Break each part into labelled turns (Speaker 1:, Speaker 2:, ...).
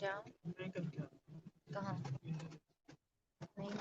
Speaker 1: क्या? कहाँ? नहीं।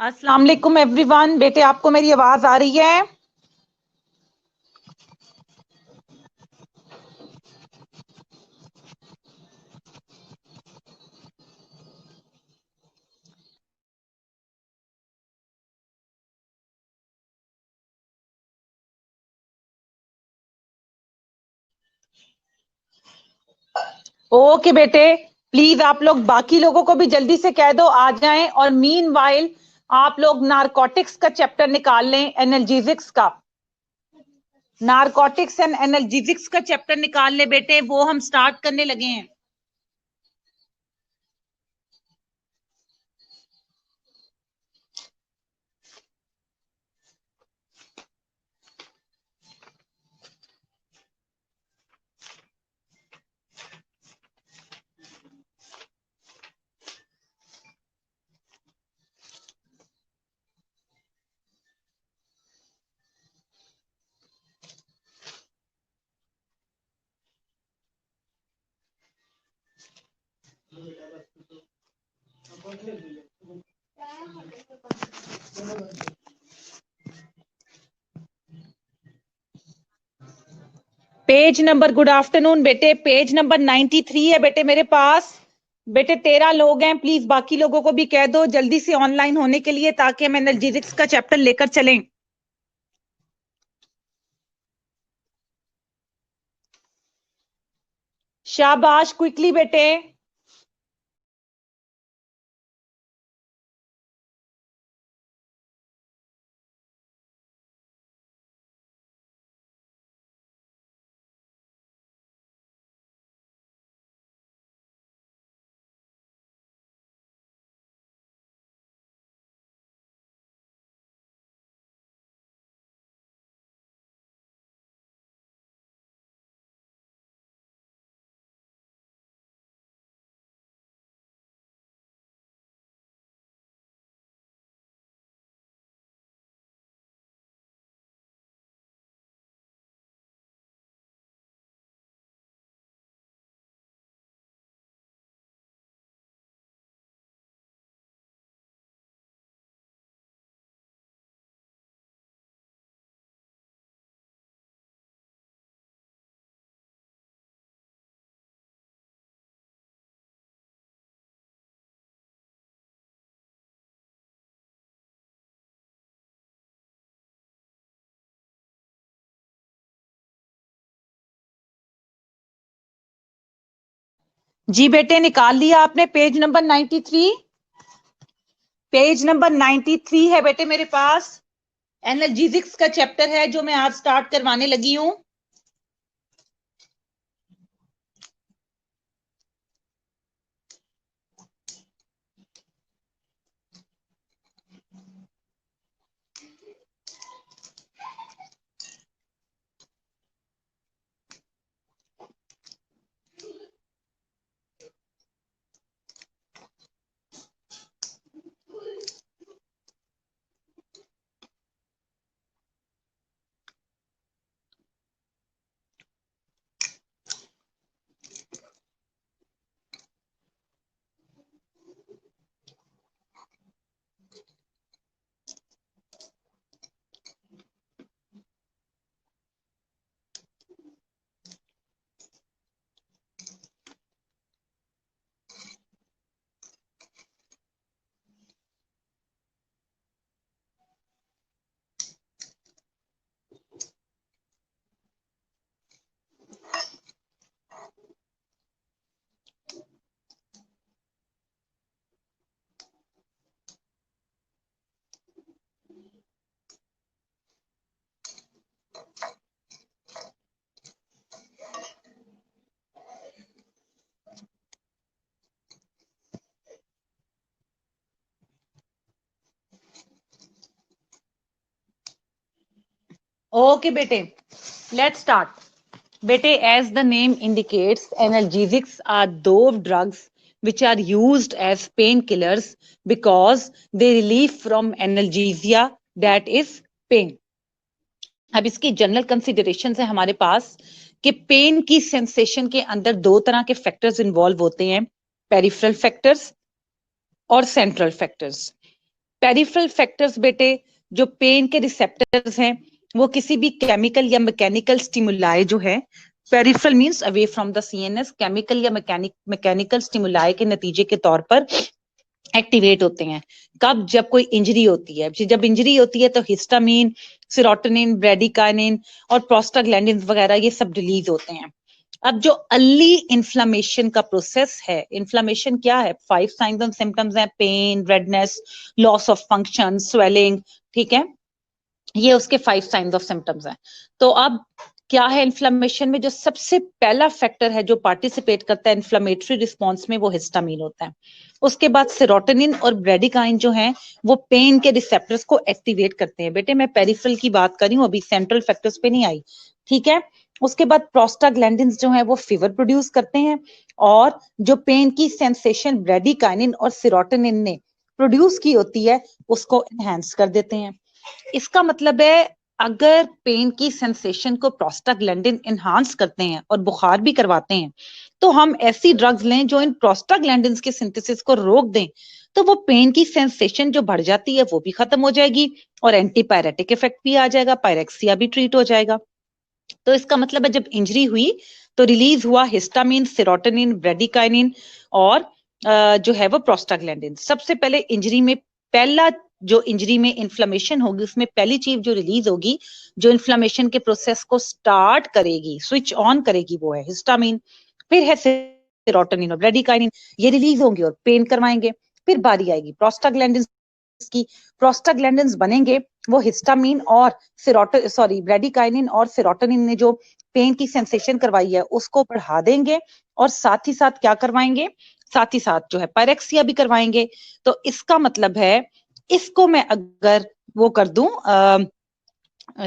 Speaker 2: अस्सलाम वालेकुम एवरीवन। बेटे आपको मेरी आवाज आ रही है? ओके बेटे, प्लीज आप लोग बाकी लोगों को भी जल्दी से कह दो आ जाएं, और मीनवाइल आप लोग नारकोटिक्स का चैप्टर निकाल लें, एनाल्जेसिक्स का। नारकोटिक्स एंड एनाल्जेसिक्स का चैप्टर निकाल ले बेटे, वो हम स्टार्ट करने लगे हैं। पेज नंबर, गुड आफ्टरनून बेटे, पेज नंबर 93 है बेटे मेरे पास। बेटे 13 लोग हैं, प्लीज बाकी लोगों को भी कह दो जल्दी से ऑनलाइन होने के लिए, ताकि हम एनाल्जेसिक्स का चैप्टर लेकर चलें। शाबाश, क्विकली बेटे। जी बेटे, निकाल लिया आपने पेज नंबर 93? पेज नंबर 93 है बेटे मेरे पास। एनाल्जेसिक्स का चैप्टर है जो मैं आज स्टार्ट करवाने लगी हूं। ओके बेटे, लेट्स स्टार्ट। बेटे, as the name indicates, analgesics are those drugs which are used as painkillers because they relieve from analgesia, that is pain. अब इसकी जनरल कंसिडरेशन है हमारे पास कि पेन की सेंसेशन के अंदर दो तरह के फैक्टर्स इन्वॉल्व होते हैं, पेरिफेरल फैक्टर्स और सेंट्रल फैक्टर्स। पेरिफेरल फैक्टर्स बेटे जो पेन के रिसेप्टर्स हैं, वो किसी भी केमिकल या मैकेनिकल स्टिमुलाई जो है, peripheral means away from the CNS, chemical या मैकेनिकल स्टिमुलाई के नतीजे के तौर पर एक्टिवेट होते हैं। कब? जब कोई इंजरी होती है। जब इंजरी होती है तो हिस्टामिन, सेरोटोनिन, ब्रेडिकाइनिन और प्रोस्टाग्लैंडिन वगैरह ये सब रिलीज होते हैं। अब जो अर्ली इन्फ्लामेशन का प्रोसेस है, इन्फ्लामेशन क्या है? 5 साइंस एंड सिम्टम्स हैं, pain, redness, loss of function, swelling, ठीक है, ये उसके 5 साइंस ऑफ सिम्टम्स हैं। तो अब क्या है इन्फ्लामेशन में? जो सबसे पहला फैक्टर है जो पार्टिसिपेट करता है इन्फ्लामेटरी रिस्पॉन्स में, वो हिस्टामिन होता है। उसके बाद सेरोटोनिन और ब्रेडिकाइन जो हैं वो पेन के रिसेप्टर्स को एक्टिवेट करते हैं। बेटे मैं पेरिफेरल की बात कर रही हूँ, अभी सेंट्रल फैक्टर्स पे नहीं आई, ठीक है। उसके बाद प्रोस्टाग्लैंडिन जो है वो फीवर प्रोड्यूस करते हैं, और जो पेन की सेंसेशन ब्रेडिकाइनिन और सेरोटोनिन ने प्रोड्यूस की होती है उसको एनहांस कर देते हैं। इसका मतलब है अगर पेन की सेंसेशन को प्रोस्टाग्लैंडिन एनहांस करते हैं और बुखार भी करवाते हैं, तो हम ऐसी ड्रग्स लें जो इन प्रोस्टाग्लैंडिन के सिंथेसिस को रोक दें, तो वो पेन की सेंसेशन जो बढ़ जाती है वो भी खत्म हो जाएगी और एंटीपायरेटिक इफेक्ट भी आ जाएगा, पायरेक्सिया भी ट्रीट हो जाएगा। तो इसका मतलब है जब इंजरी हुई तो रिलीज हुआ हिस्टामिन, सेरोटोनिन, ब्रेडिकाइनिन और जो है वो प्रोस्टाग्लैंडिन। सबसे पहले इंजरी में पहला जो इंजरी में इन्फ्लेमेशन होगी उसमें पहली चीज जो रिलीज होगी, जो इन्फ्लेमेशन के प्रोसेस को स्टार्ट करेगी, स्विच ऑन करेगी, वो है हिस्टामिन। फिर है सेरोटोनिन और ब्रेडिकाइनिन, ये रिलीज होंगे और पेन करवाएंगे। फिर बारी आएगी प्रोस्टाग्लैंडिन की, प्रोस्टाग्लैंडिन बनेंगे, वो हिस्टामिन और ब्रेडिकाइनिन और सेरोटोनिन ने जो पेन की सेंसेशन करवाई है उसको बढ़ा देंगे, और साथ ही साथ क्या करवाएंगे? साथ ही साथ जो है पायरेक्सिया भी करवाएंगे। तो इसका मतलब है इसको मैं अगर वो कर दूं,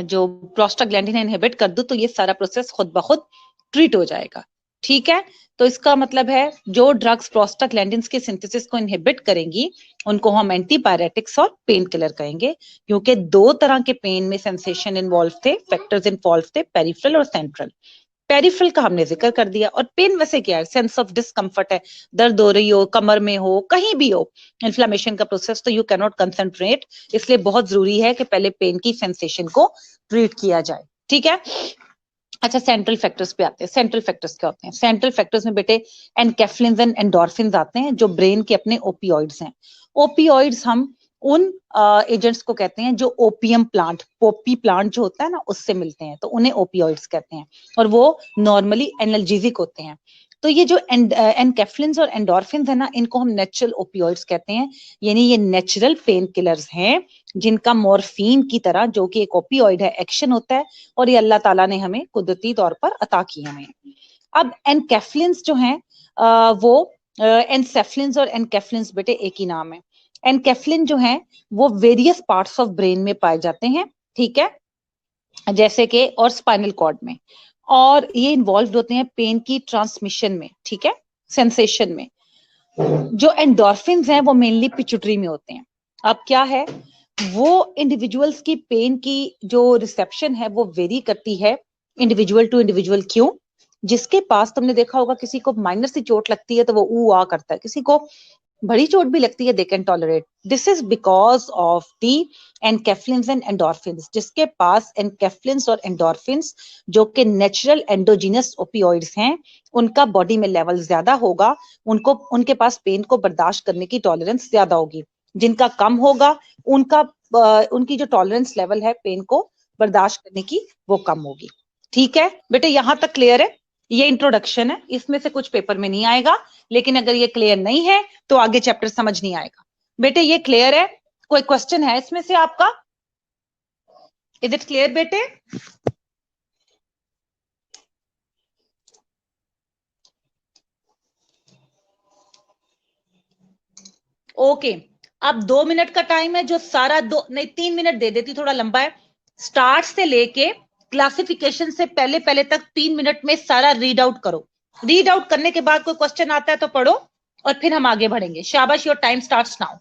Speaker 2: जो प्रोस्टाग्लैंडिन इनहिबिट कर दूं, तो ये सारा प्रोसेस खुद ब खुद ट्रीट हो जाएगा, ठीक है। तो इसका मतलब है जो ड्रग्स प्रोस्टाग्लैंडिन के सिंथेसिस को इनहिबिट करेंगी उनको हम एंटीपायरेटिक्स और पेन किलर कहेंगे, क्योंकि दो तरह के पेन में सेंसेशन इन्वॉल्व थे, फैक्टर्स इन्वॉल्व थे, पेरिफेरल और सेंट्रल। पेरिफेरल का हमने जिक्र कर दिया। और पेन वैसे क्या है? सेंस ऑफ डिस्कंफर्ट है, दर्द हो रही हो, कमर में हो, कहीं भी हो, इन्फ्लेमेशन का प्रोसेस, तो यू कैन नॉट कंसंट्रेट, इसलिए बहुत जरूरी है कि पहले पेन की सेंसेशन को ट्रीट किया जाए, ठीक है। अच्छा सेंट्रल फैक्टर्स पे आते हैं। सेंट्रल फैक्टर्स क्या होते हैं? सेंट्रल फैक्टर्स में बेटे एनकेफ्लिन्स एंड एंडोर्फिन्स आते हैं जो ब्रेन के अपने ओपियोइड्स हैं। ओपियोइड्स हम उन एजेंट्स को कहते हैं जो ओपियम प्लांट, पोपी प्लांट जो होता है ना, उससे मिलते हैं, तो उन्हें ओपियोइड्स कहते हैं, और वो नॉर्मली एनाल्जेसिक होते हैं। तो ये जो एनकेफ्लिन्स और एंडोर्फिन्स है ना, इनको हम नेचुरल ओपियोइड्स कहते हैं, यानी ये नेचुरल पेन किलर्स हैं जिनका मॉर्फिन की तरह, जो कि एक ओपियोइड है, एक्शन होता है, और ये अल्लाह ताला ने हमें कुदरती तौर पर अता किए हमें। अब एनकेफ्लिन्स जो हैं वो एनसेफ्लिन्स और एनकेफ्लिन्स बेटे एक ही नाम है। एनकेफ्लिन जो है वो वेरियस पार्ट्स ऑफ ब्रेन में पाए जाते हैं, ठीक है, जैसे कि और स्पाइनल कॉर्ड में, और ये इन्वॉल्व होते हैं पेन की ट्रांसमिशन में, ठीक है, सेंसेशन में। जो एंडोर्फिन्स हैं वो मेनली पिट्यूटरी में होते हैं। अब क्या है, वो इंडिविजुअल्स की पेन की जो रिसेप्शन है वो वेरी करती है इंडिविजुअल टू इंडिविजुअल। क्यों? जिसके पास, तुमने देखा होगा, किसी को माइनर सी चोट लगती है तो वो ऊ आ करता है, किसी को बड़ी चोट भी लगती है, they can tolerate. This is because of the enkephalins and endorphins. जिसके पास एनकेफ्लिन्स और एंडोर्फिन्स जो कि नेचुरल एंडोजिनस ओपियोइड्स हैं, उनका बॉडी में लेवल ज्यादा होगा, उनको, उनके पास पेन को बर्दाश्त करने की टॉलरेंस ज्यादा होगी। जिनका कम होगा, उनका उनकी जो टॉलरेंस लेवल है पेन को बर्दाश्त करने की, वो कम होगी, ठीक है। बेटे यहां तक क्लियर है? ये इंट्रोडक्शन है, इसमें से कुछ पेपर में नहीं आएगा, लेकिन अगर ये क्लियर नहीं है तो आगे चैप्टर समझ नहीं आएगा। बेटे ये क्लियर है? कोई क्वेश्चन है इसमें से आपका? इज इट क्लियर बेटे? ओके। अब 2 मिनट का टाइम है, जो सारा, दो नहीं 3 मिनट दे देती, थोड़ा लंबा है। स्टार्ट से लेके क्लासिफिकेशन से पहले पहले तक 3 मिनट में सारा रीड आउट करो। रीड आउट करने के बाद कोई क्वेश्चन आता है तो पढ़ो, और फिर हम आगे बढ़ेंगे। शाबाश, योर टाइम स्टार्ट्स नाउ।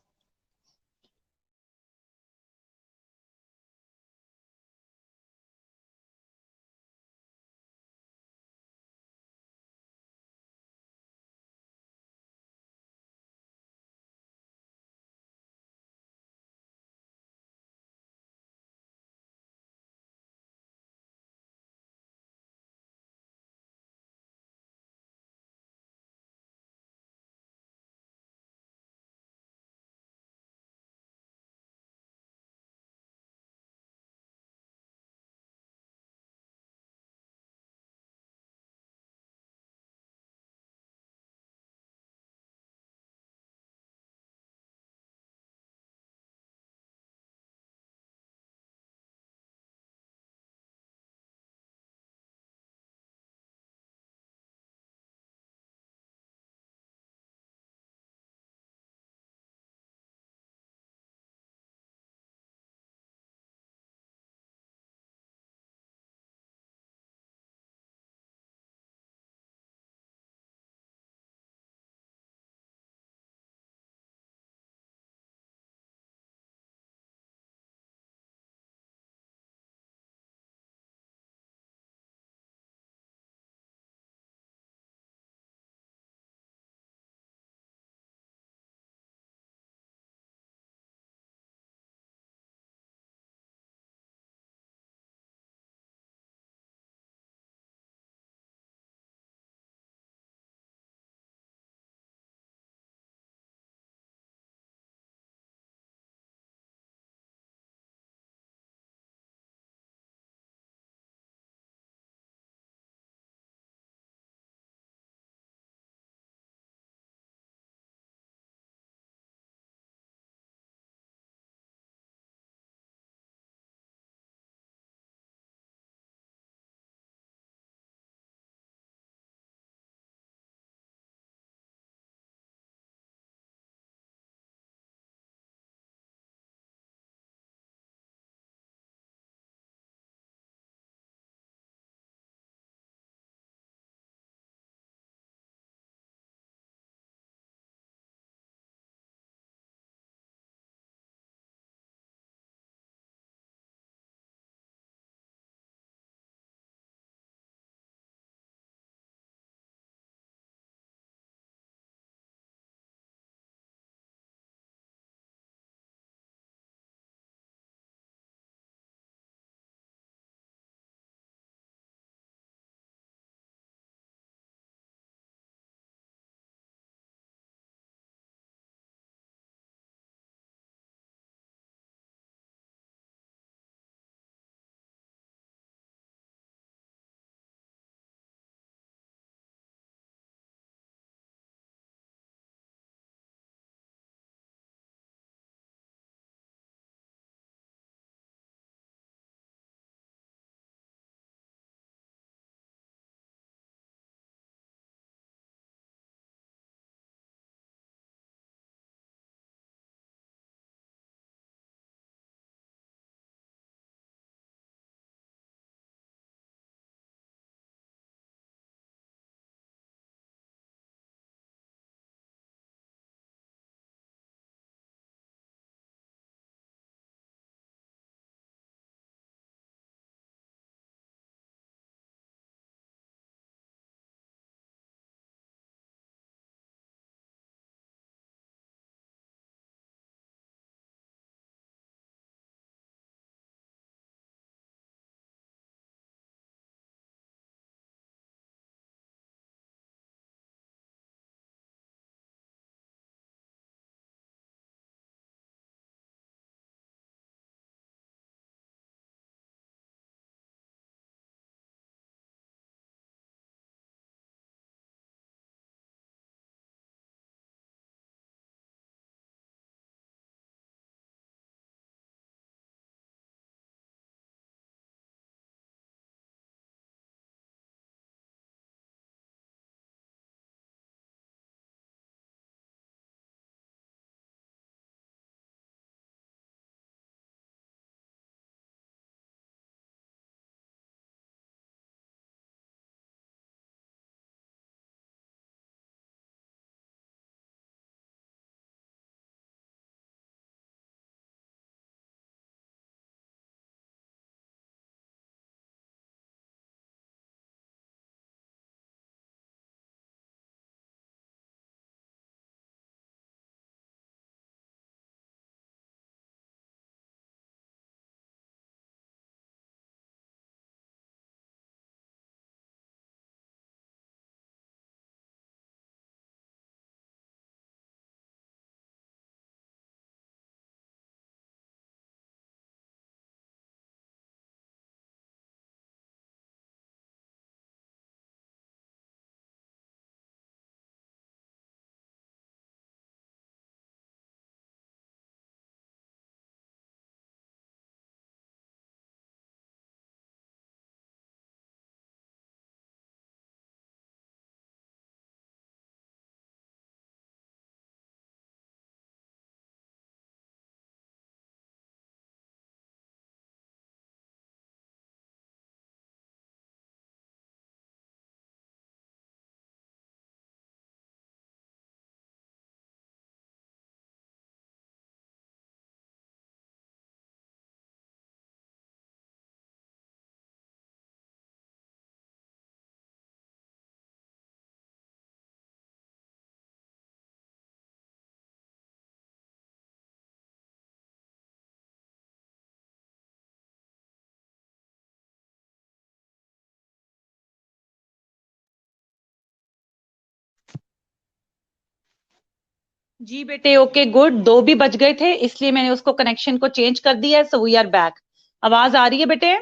Speaker 2: जी बेटे, ओके गुड, 2 भी बज गए थे इसलिए मैंने उसको कनेक्शन को चेंज कर दिया है, सो वी आर बैक। आवाज आ रही है बेटे?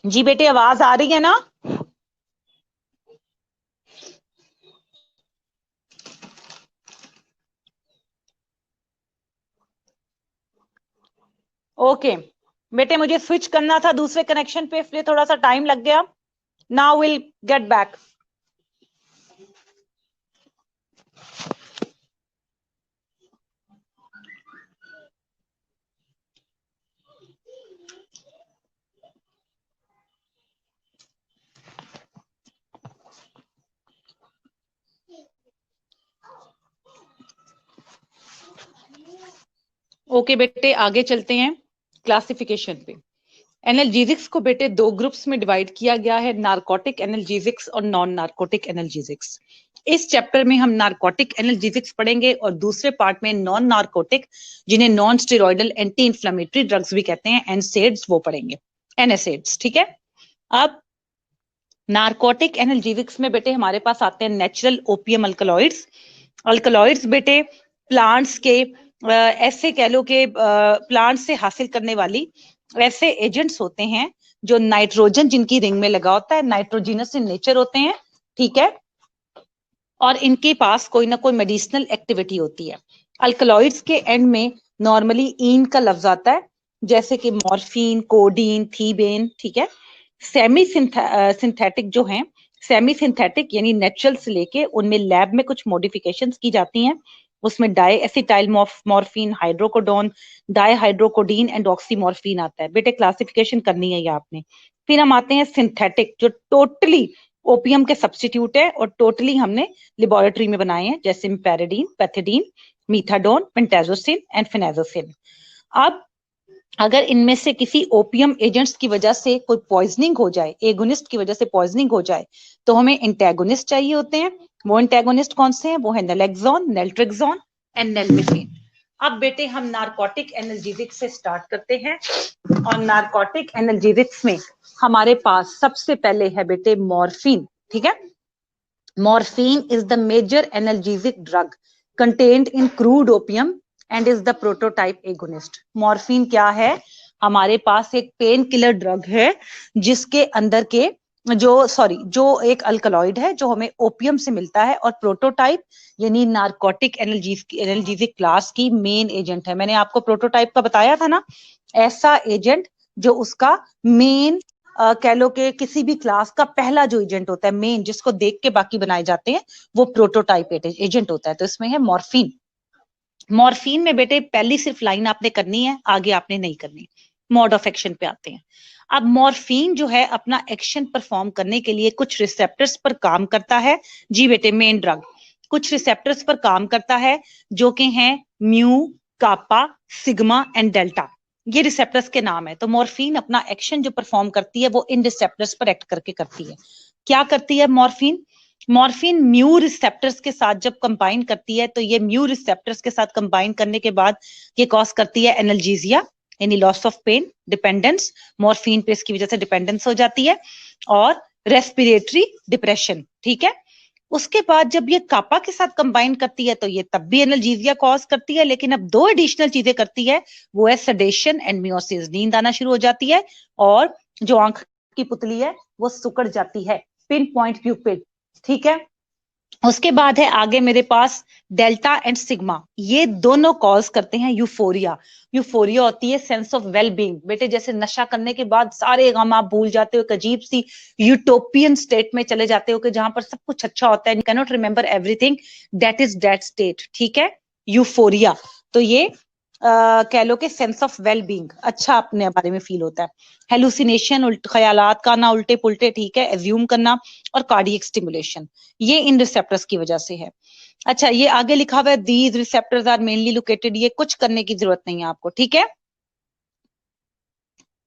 Speaker 2: जी बेटे, आवाज आ रही है ना? ओके बेटे, मुझे स्विच करना था दूसरे कनेक्शन पे, इसलिए थोड़ा सा टाइम लग गया। Now will get back. Okay बेटे, आगे चलते हैं क्लासिफिकेशन पे। एनाल्जेसिक्स को बेटे 2 ग्रुप्स में डिवाइड किया गया है, नार्कोटिक एनाल्जेसिक्स और नॉन नार्कोटिक एनाल्जेसिक्स। इस चैप्टर में हम नार्कोटिक एनाल्जेसिक्स पढ़ेंगे और दूसरे पार्ट में नॉन नार्कोटिक, जिन्हें non steroidal anti inflammatory drugs भी कहते हैं, एनसेड्स, वो पढ़ेंगे, एनएसएड्स। ठीक है। अब नार्कोटिक एनाल्जेसिक्स में बेटे हमारे पास आते हैं नेचुरल ओपियम अल्कलॉइड्स। अल्कलॉइड्स बेटे प्लांट्स के ऐसे कह लो कि प्लांट से हासिल करने वाली ऐसे एजेंट्स होते हैं जो नाइट्रोजन जिनकी रिंग में लगा होता है, नाइट्रोजिनस इन नेचर होते हैं। ठीक है। और इनके पास कोई ना कोई मेडिसिनल एक्टिविटी होती है। अल्कलॉइड्स के एंड में नॉर्मली ईन का लफ्ज आता है, जैसे कि मॉर्फिन, कोडीन, थीबेन। ठीक है। सेमी सिंथेटिक जो हैं, सेमी सिंथेटिक यानी नेचुरल से लेके उनमें लैब में कुछ मॉडिफिकेशंस की जाती हैं। उसमें diacetylmorphine, hydrocodone, dihydrocodeine and oxymorphone आता है। बेटे क्लासिफिकेशन करनी है ये आपने। फिर हम आते हैं सिंथेटिक, जो टोटली ओपियम के सब्स्टिट्यूट है और टोटली हमने लेबोरेटरी में बनाए हैं, जैसे पैराडीन, पैथिडीन, मीथाडोन, पेंटाजोसिन एंड फिनाजोसिन। अब अगर इनमें से किसी ओपियम एजेंट्स की वजह से कोई पॉइजनिंग हो जाए, एगोनिस्ट की वजह से पॉइजनिंग हो जाए, तो हमें एंटेगोनिस्ट चाहिए होते हैं। वो एंटेगोनिस्ट कौन से हैं? वो है नलेक्सोन, नेल्ट्रिक्सोन एंड नेल्मिफिन। अब बेटे हम नार्कोटिक एनाल्जेसिक्स से स्टार्ट करते हैं। और नार्कोटिक एनाल्जेसिक्स में हमारे पास सबसे पहले है बेटे मॉर्फिन। ठीक है। Morphine is the major analgesic drug contained in crude opium and is the prototype agonist. Morphine क्या है? हमारे पास एक पेन किलर ड्रग है जिसके अंदर के जो एक अल्कलॉइड है जो हमें ओपियम से मिलता है और प्रोटोटाइप यानी नार्कोटिक एनाल्जेसिक क्लास की मेन एजेंट है। मैंने आपको प्रोटोटाइप का बताया था ना, ऐसा एजेंट जो उसका मेन कह लो कि किसी भी क्लास का पहला जो एजेंट होता है, मेन, जिसको देख के बाकी बनाए जाते हैं, वो प्रोटोटाइप एजेंट होता है। तो इसमें है मॉर्फिन। मॉर्फिन में बेटे पहली सिर्फ लाइन आपने करनी है, आगे आपने नहीं करनी। मोड ऑफ एक्शन पे आते हैं। अब मॉर्फिन जो है अपना एक्शन परफॉर्म करने के लिए कुछ रिसेप्टर्स पर काम करता है। जी बेटे, मेन ड्रग कुछ रिसेप्टर्स पर काम करता है जो कि हैं mu, kappa, sigma and delta. ये रिसेप्टर्स के नाम है। तो मॉर्फिन अपना एक्शन जो परफॉर्म करती है वो इन रिसेप्टर्स पर एक्ट करके करती है। क्या करती है मॉर्फिन? मॉर्फिन म्यू रिसेप्टर्स के साथ जब कंबाइन करती है तो ये म्यू रिसेप्टर्स के साथ कंबाइन करने के बाद ये कॉज करती है एनाल्जेसिया यानी loss of pain, dependence, morphine पे इसकी वजह से डिपेंडेंस हो जाती है, और रेस्पिरेटरी डिप्रेशन। ठीक है। उसके बाद जब ये कापा के साथ कंबाइन करती है तो ये तब भी एनाल्जेसिया कॉज करती है, लेकिन अब 2 एडिशनल चीजें करती है। वो है सेडेशन एंड मियोसिस, नींद आना शुरू हो जाती है और जो आंख की पुतली है वो सिकुड़ जाती है, पिन पॉइंट प्यूपिल। ठीक है। उसके बाद है आगे मेरे पास डेल्टा एंड सिग्मा, ये दोनों कॉज करते हैं यूफोरिया। यूफोरिया होती है सेंस ऑफ वेल बीइंग। बेटे जैसे नशा करने के बाद सारे गम आप भूल जाते हो, एक अजीब सी यूटोपियन स्टेट में चले जाते हो कि जहां पर सब कुछ अच्छा होता है, you cannot remember everything, that is that state. ठीक है, यूफोरिया। तो ये कह लो कि सेंस ऑफ वेल बीइंग, अच्छा अपने बारे में फील होता है। हेलुसिनेशन, ख्यालात का ना उल्टे पुल्टे, ठीक है, एज्यूम करना, और कार्डियक स्टिमुलेशन, ये इन रिसेप्टर्स की वजह से है। अच्छा, ये आगे लिखा हुआ है these receptors are mainly located, ये कुछ करने की जरूरत नहीं है आपको। ठीक है।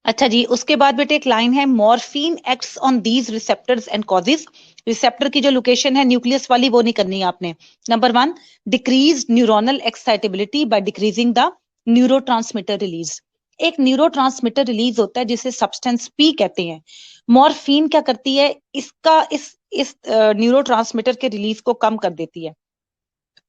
Speaker 2: अच्छा जी, उसके बाद बेटे एक लाइन है, morphine acts on these receptors and causes. Receptor की जो लोकेशन है न्यूक्लियस वाली, वो नहीं करनी है आपने। Number 1, decrease neuronal excitability by decreasing the neurotransmitter release. एक न्यूरोट्रांसमीटर रिलीज होता है जिसे सब्सटेंस पी कहते हैं। मॉर्फिन क्या करती है, इसका इस इस न्यूरोट्रांसमीटर के रिलीज को कम कर देती है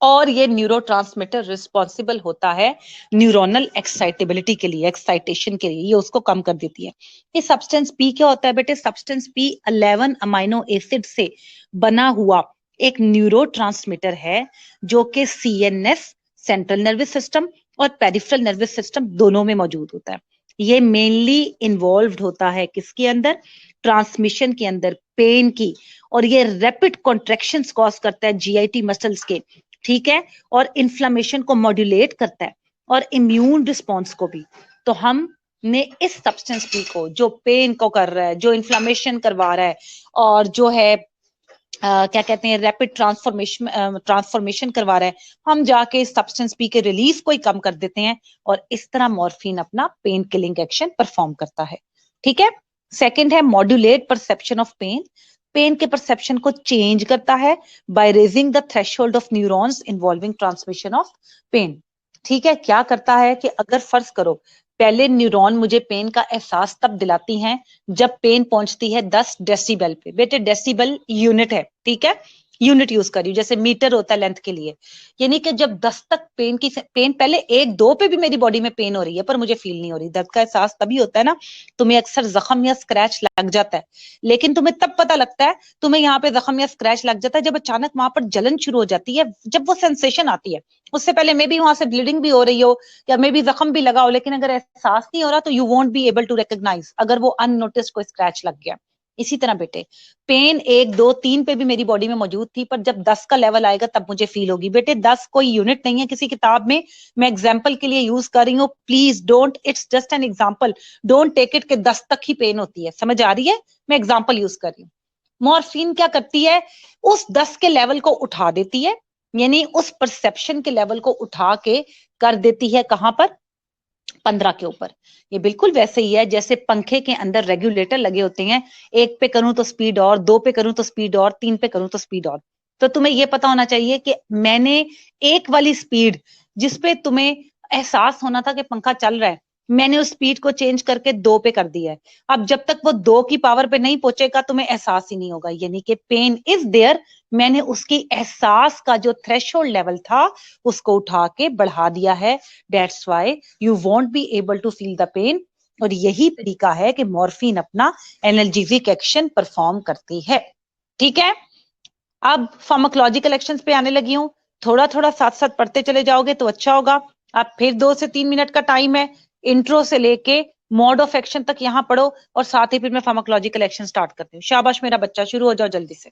Speaker 2: और ये न्यूरोट्रांसमीटर रिस्पॉन्सिबल होता है न्यूरोनल एक्साइटेबिलिटी के लिए, एक्साइटेशन के लिए, ये उसको कम कर देती है। ये सब्सटेंस पी क्या होता है बेटे? सब्सटेंस पी 11 अमाइनो एसिड से बना हुआ एक न्यूरोट्रांसमीटर है जो कि सीएनएस, सेंट्रल नर्वस सिस्टम, और पेरिफेरल नर्वस सिस्टम दोनों में मौजूद होता है। ये मेनली इन्वॉल्व्ड होता है किसके अंदर? ट्रांसमिशन के अंदर, पेन की, और ये रैपिड कॉन्ट्रैक्शंस कॉज करता है जीआईटी मसल्स के, ठीक है, और इन्फ्लेमेशन को मॉड्यूलेट करता है और इम्यून रिस्पॉन्स को भी। तो हम ने इस सब्सटेंस पी को, जो पेन को कर रहा है, जो इन्फ्लेमेशन करवा रहा है, और जो है क्या कहते हैं, रैपिड ट्रांसफॉर्मेशन करवा रहा है, हम जाके सब्सटेंस पी के रिलीज को ही कम कर देते हैं और इस तरह मॉर्फिन अपना पेन किलिंग एक्शन परफॉर्म करता है। ठीक है। सेकंड है modulate perception of pain. Pain के परसेप्शन को चेंज करता है by raising the threshold of neurons involving transmission of pain. ठीक है, क्या करता है कि अगर फर्ज करो पहले न्यूरॉन मुझे पेन का एहसास तब दिलाती हैं जब पेन पहुंचती है 10 डेसिबल पे। बेटे डेसिबल यूनिट है, ठीक है, यूनिट यूज करियो, जैसे मीटर होता है लेंथ के लिए। यानी कि जब 10 तक पेन पहले 1-2 पे भी मेरी बॉडी में पेन हो रही है पर मुझे फील नहीं हो रही। दर्द का एहसास तभी होता है ना, तुम्हें अक्सर जख्म या स्क्रैच लग जाता है, लेकिन तुम्हें तब पता लगता है तुम्हें यहाँ पे जख्म या स्क्रैच लग जाता है जब अचानक वहां पर जलन शुरू हो जाती है, जब वो सेंसेशन आती है। उससे पहले मे बी वहां से ब्लीडिंग भी हो रही हो या मे बी जख्म भी लगा हो, लेकिन अगर एहसास नहीं हो रहा तो you won't be able to recognise अगर वो अननोटिस्ड कोई स्क्रैच लग गया। इसी तरह बेटे पेन 1-2-3 पे भी मेरी बॉडी में मौजूद थी, पर जब 10 का लेवल आएगा तब मुझे फील होगी। बेटे 10 कोई यूनिट नहीं है किसी किताब में, मैं एग्जाम्पल के लिए यूज कर रही हूँ। Please don't, it's just an example, don't take it के 10 तक ही पेन होती है। समझ आ रही है? मैं एग्जाम्पल यूज कर रही हूँ। मॉर्फिन क्या करती है? उस 10 के लेवल को उठा देती है, यानी उस परसेप्शन के लेवल को उठा के कर देती है कहां पर? 15 के ऊपर। ये बिल्कुल वैसे ही है जैसे पंखे के अंदर रेगुलेटर लगे होते हैं, 1 पे करूं तो स्पीड और, 2 पे करूं तो स्पीड और, 3 पे करूं तो स्पीड और। तो तुम्हें यह पता होना चाहिए कि मैंने एक वाली स्पीड जिसपे तुम्हें एहसास होना था कि पंखा चल रहा है, मैंने उस स्पीड को चेंज करके 2 पे कर दिया है। अब जब तक वो 2 की पावर पे नहीं पहुंचेगा तुम्हें एहसास ही नहीं होगा, यानी कि पेन इज देयर, मैंने उसकी एहसास का जो थ्रेशोल्ड लेवल था उसको उठा के बढ़ा दिया है। That's why you won't be able to feel the pain. और यही तरीका है कि मॉर्फिन अपना एनाल्जेसिक एक्शन परफॉर्म करती है। ठीक है, अब फार्माकोलॉजिकल एक्शंस पे आने लगी हूं। थोड़ा थोड़ा साथ साथ पढ़ते चले जाओगे तो अच्छा होगा। अब फिर 2 से 3 मिनट का टाइम है, इंट्रो से लेके मोड ऑफ एक्शन तक यहाँ पढ़ो और साथ ही फिर मैं फार्माकोलॉजिकल एक्शन स्टार्ट करती हूँ। शाबाश मेरा बच्चा, शुरू हो जाओ जल्दी से।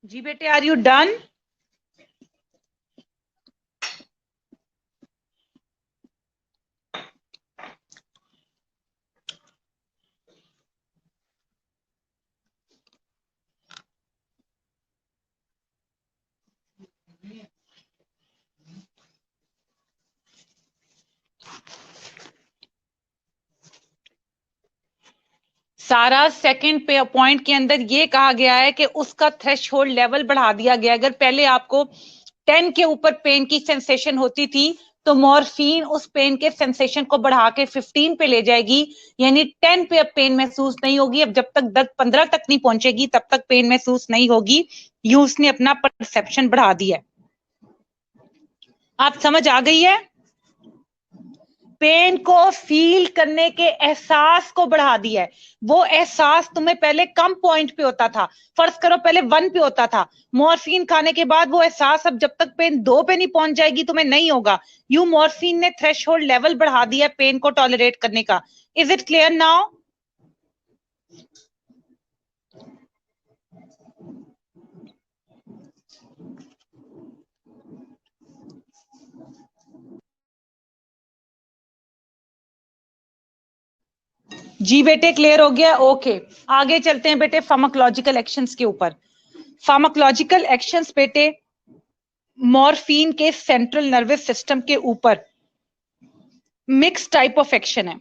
Speaker 2: जी बेटे, आर यू डन? सारा सेकंड पॉइंट के अंदर ये कहा गया है कि उसका थ्रेशोल्ड लेवल बढ़ा दिया गया। अगर पहले आपको 10 के ऊपर पेन की सेंसेशन होती थी तो मॉर्फिन उस पेन के सेंसेशन को बढ़ा के 15 पे ले जाएगी, यानी 10 पे अब पेन महसूस नहीं होगी। अब जब तक 10-15 तक नहीं पहुंचेगी तब तक पेन महसूस नहीं होगी। यूज ने अपना परसेप्शन बढ़ा दिया है। आप समझ आ गई है? पेन को फील करने के एहसास को बढ़ा दिया है। वो एहसास तुम्हें पहले कम पॉइंट पे होता था, फर्ज करो पहले 1 पे होता था, मॉर्फिन खाने के बाद वो एहसास अब जब तक पेन 2 पे नहीं पहुंच जाएगी तुम्हें नहीं होगा। यू मॉर्फिन ने थ्रेशोल्ड लेवल बढ़ा दिया पेन को टॉलरेट करने का। Is it clear now? जी बेटे, क्लियर हो गया? ओके, आगे चलते हैं बेटे फार्माकोलॉजिकल एक्शंस के ऊपर। फार्माकोलॉजिकल एक्शंस बेटे मॉर्फिन के सेंट्रल नर्वस सिस्टम के ऊपर मिक्स टाइप ऑफ एक्शन है।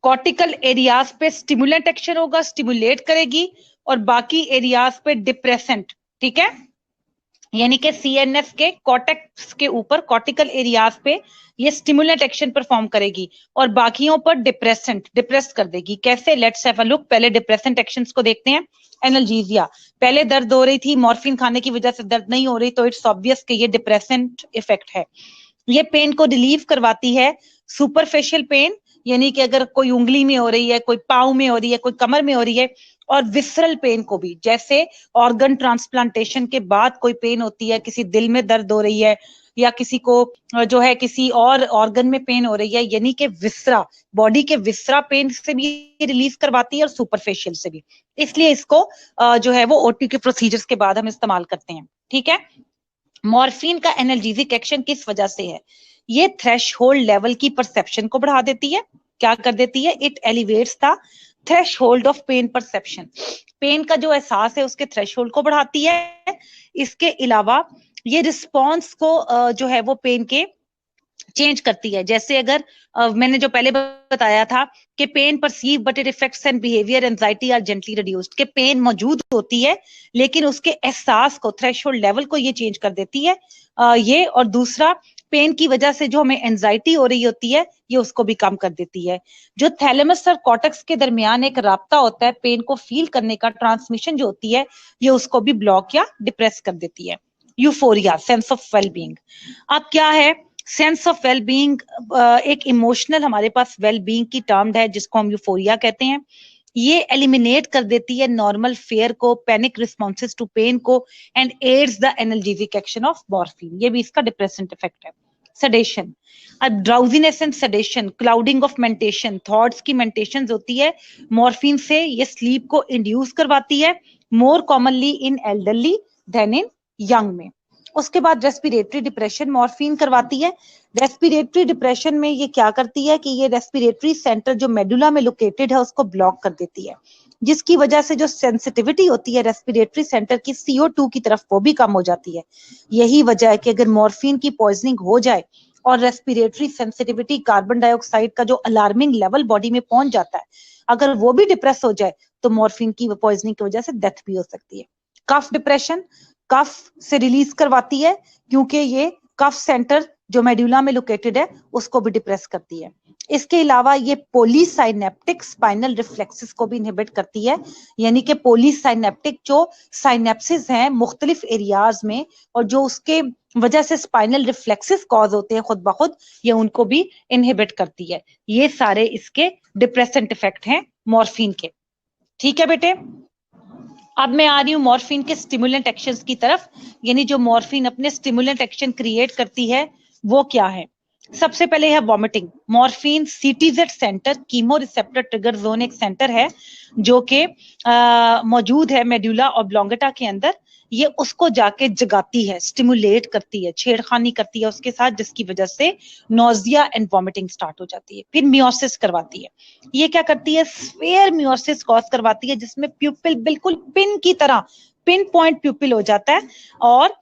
Speaker 2: कॉर्टिकल एरियाज पे स्टिमुलेंट एक्शन होगा, स्टिमुलेट करेगी, और बाकी एरियाज पे डिप्रेसेंट। ठीक है, यानी कि सीएनएस के कॉर्टेक्स के ऊपर कॉर्टिकल एरियाज पे ये स्टिमुलेंट एक्शन परफॉर्म करेगी और बाकियों पर डिप्रेस कर देगी। कैसे? Let's have a look. पहले डिप्रेसेंट एक्शंस को देखते हैं। एनाल्जेसिया, पहले दर्द हो रही थी, मॉर्फिन खाने की वजह से दर्द नहीं हो रही, तो इट्स ऑब्वियस कि ये डिप्रेसेंट इफेक्ट है। ये पेन को रिलीव करवाती है। सुपरफिशियल पेन, यानी कि अगर कोई उंगली में हो रही है, कोई पाँव में हो रही है, कोई कमर में हो रही है, और विसरल पेन को भी, जैसे ऑर्गन ट्रांसप्लांटेशन के बाद कोई पेन होती है, किसी दिल में दर्द हो रही है या किसी को जो है किसी और ऑर्गन में पेन हो रही है, यानी कि विसरा, बॉडी के विसरा पेन से भी रिलीज करवाती है और सुपरफिशियल से भी। इसलिए इसको जो है वो ओटी के प्रोसीजर्स के बाद हम इस्तेमाल करते हैं। ठीक है, मॉर्फिन का एनाल्जेसिक एक्शन किस वजह से है? ये थ्रेशोल्ड लेवल की परसेप्शन को बढ़ा देती है। क्या कर देती है? It elevates the threshold of pain perception. Pain का जो एहसास है उसके थ्रेशोल्ड को बढ़ाती है। इसके अलावा ये रिस्पॉन्स को जो है वो पेन के चेंज करती है। जैसे अगर मैंने जो पहले बताया था कि pain perceive but it affects and behaviour anxiety are gently reduced, कि पेन मौजूद होती है लेकिन उसके एहसास को, थ्रेशोल्ड लेवल को ये चेंज कर देती है। ये, और दूसरा पेन की वजह से जो हमें एंजाइटी हो रही होती है ये उसको भी कम कर देती है। जो थैलेमस और कॉर्टेक्स के दरमियान एक राब्ता होता है पेन को फील करने का, ट्रांसमिशन जो होती है, ये उसको भी ब्लॉक या डिप्रेस कर देती है। Euphoria, sense of wellbeing. अब क्या है सेंस ऑफ वेलबींग? एक इमोशनल हमारे पास वेलबींग की टर्म है जिसको हम यूफोरिया कहते हैं। ये एलिमिनेट कर देती है नॉर्मल फेयर को, पैनिक रिस्पॉन्सेज टू पेन को, and aids the analgesic action of morphine. ये भी इसका डिप्रेसेंट इफेक्ट है। सडेशन, अब drowsiness and sedation, clouding of mentation, thoughts की मेंटेशन होती है मॉर्फिन से, ये स्लीप को इंड्यूस करवाती है, more commonly in elderly than in young में। उसके बाद रेस्पिरेटरी डिप्रेशन मॉर्फिन करवाती है। रेस्पिरेटरी डिप्रेशन में ये क्या करती है कि ये रेस्पिरेटरी सेंटर जो मेडुला में लोकेटेड है उसको ब्लॉक कर देती है, जिसकी वजह से जो सेंसिटिविटी होती है रेस्पिरेटरी सेंटर की CO2 की तरफ वो भी कम हो जाती है। यही वजह है कि अगर मॉर्फिन की पॉइजनिंग हो जाए और रेस्पिरेटरी सेंसिटिविटी, कार्बन डाइऑक्साइड का जो अलार्मिंग लेवल बॉडी में पहुंच जाता है, अगर वो भी डिप्रेस हो जाए तो मॉर्फिन की पॉइजनिंग की वजह से डेथ भी हो सकती है। कफ डिप्रेशन, कफ से रिलीज करवाती है क्योंकि ये कफ सेंटर जो मेडुला में लोकेटेड है उसको भी डिप्रेस करती है। इसके अलावा ये पॉलीसाइनेप्टिक स्पाइनल रिफ्लेक्सेस को भी इनहिबिट करती है, यानी कि पॉलीसाइनेप्टिक जो साइनेप्सिस हैं मुख्तलिफ एरियाज में और जो उसके वजह से स्पाइनल रिफ्लेक्सेस कॉज होते हैं खुद ब खुद, ये उनको भी इनहिबिट करती है। ये सारे इसके डिप्रेसेंट इफेक्ट हैं मॉर्फिन के। ठीक है बेटे, अब मैं आ रही हूँ मॉर्फिन के स्टिमुलेंट एक्शंस की तरफ, यानी जो मॉर्फिन अपने स्टिमुलेंट एक्शन क्रिएट करती है वो क्या है। सबसे पहले है vomiting. Morphine CTZ centre, chemoreceptor trigger zone, एक सेंटर है जो कि मौजूद है मेडुला ऑब्लोंगेटा के अंदर। ये उसको जाके जगाती है, स्टिमुलेट करती है, छेड़खानी करती है उसके साथ, जिसकी वजह से नोजिया एंड वॉमिटिंग स्टार्ट हो जाती है। फिर मियोसिस करवाती है। ये क्या करती है? स्फेयर मियोसिस कॉज करवाती है, जिसमें प्यूपिल बिल्कुल पिन की तरह, पिन पॉइंट प्यूपिल हो जाता है। और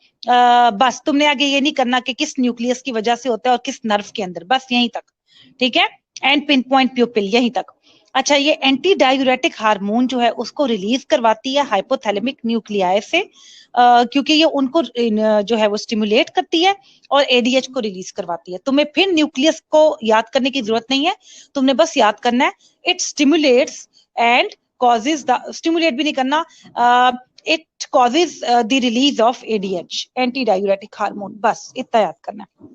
Speaker 2: बस तुमने आगे ये नहीं करना कि किस न्यूक्लियस की वजह से होता है और किस नर्व के अंदर, बस यहीं तक, ठीक है? एंड पिन पॉइंट प्यूपिल यहीं तक। अच्छा, ये एंटी डायूरेटिक हार्मोन जो है उसको रिलीज करवाती है हाइपोथैलेमिक न्यूक्लियाई से, क्योंकि ये उनको जो है वो स्टिमुलेट करती है और एडीएच को रिलीज करवाती है। तुम्हें फिर न्यूक्लियस को याद करने की जरूरत नहीं है, तुमने बस याद करना है it stimulates and causes the, stimulate भी नहीं करना, it causes the release of ADH, anti diuretic hormone, बस इतना याद करना है।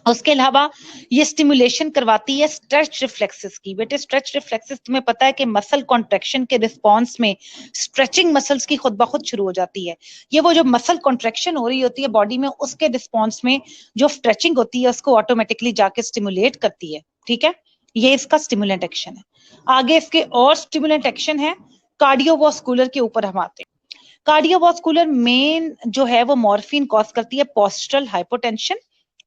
Speaker 2: उसके अलावा ये स्टिमुलेशन करवाती है स्ट्रेच रिफ्लेक्सेस की। बेटे स्ट्रेच रिफ्लेक्सेस तुम्हें पता है कि मसल कॉन्ट्रैक्शन के रिस्पॉन्स में स्ट्रेचिंग मसल्स की खुद ब खुद शुरू हो जाती है। ये वो जो मसल कॉन्ट्रैक्शन हो रही होती है बॉडी में, उसके रिस्पॉन्स में जो स्ट्रेचिंग होती है उसको ऑटोमेटिकली जाके स्टिमुलेट करती है, ठीक है? ये इसका स्टिमुलेंट एक्शन है। आगे इसके और स्टिमुलेंट एक्शन है कार्डियोवास्कुलर के ऊपर हम आते हैं। कार्डियोवास्कुलर मेन जो है वो मॉर्फिन कॉज करती है पोस्टरल हाइपोटेंशन,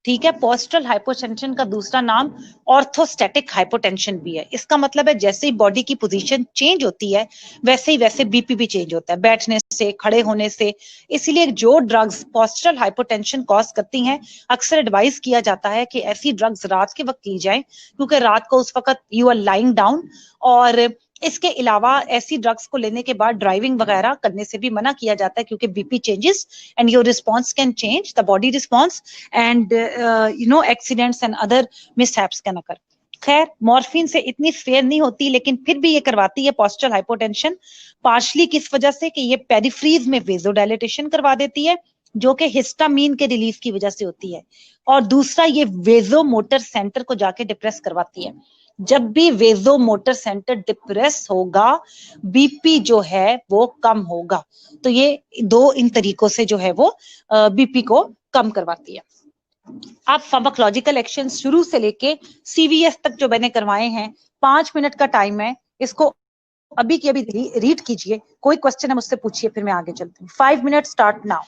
Speaker 2: ठीक है? पोस्टरल हाइपोटेंशन का दूसरा नाम ऑर्थोस्टैटिक हाइपोटेंशन भी है। इसका मतलब है जैसे ही बॉडी की पोजीशन चेंज होती है वैसे बीपी भी चेंज होता है, बैठने से, खड़े होने से। इसीलिए जो ड्रग्स पोस्टरल हाइपोटेंशन कॉज करती हैं, अक्सर एडवाइस किया जाता है कि ऐसी ड्रग्स रात के वक्त ली जाए, क्योंकि रात को उस वक्त यू आर लाइंग डाउन। और इसके अलावा ऐसी ड्रग्स को लेने के बाद ड्राइविंग वगैरह करने से भी मना किया जाता है, क्योंकि BP changes and your response can change, the body response, and accidents and other mishaps can occur. खैर, मॉर्फिन से इतनी फेयर नहीं होती, लेकिन फिर भी ये करवाती है पोस्टरल हाइपोटेंशन, पार्शली किस वजह से कि ये पेरिफ्रीज में वेजोडाइलेटेशन करवा देती है, जो कि हिस्टामीन के रिलीज की वजह से होती है। और दूसरा, ये वेजो मोटर सेंटर को जाके डिप्रेस करवाती है। जब भी वेजो मोटर सेंटर डिप्रेस होगा, बीपी जो है वो कम होगा। तो ये दो इन तरीकों से जो है वो बीपी को कम करवाती है। आप फार्माकोलॉजिकल एक्शन शुरू से लेके सीवीएस तक जो मैंने करवाए हैं, 5 मिनट का टाइम है, इसको अभी की अभी रीड कीजिए। कोई क्वेश्चन है मुझसे पूछिए, फिर मैं आगे चलती हूँ। 5 minute start now.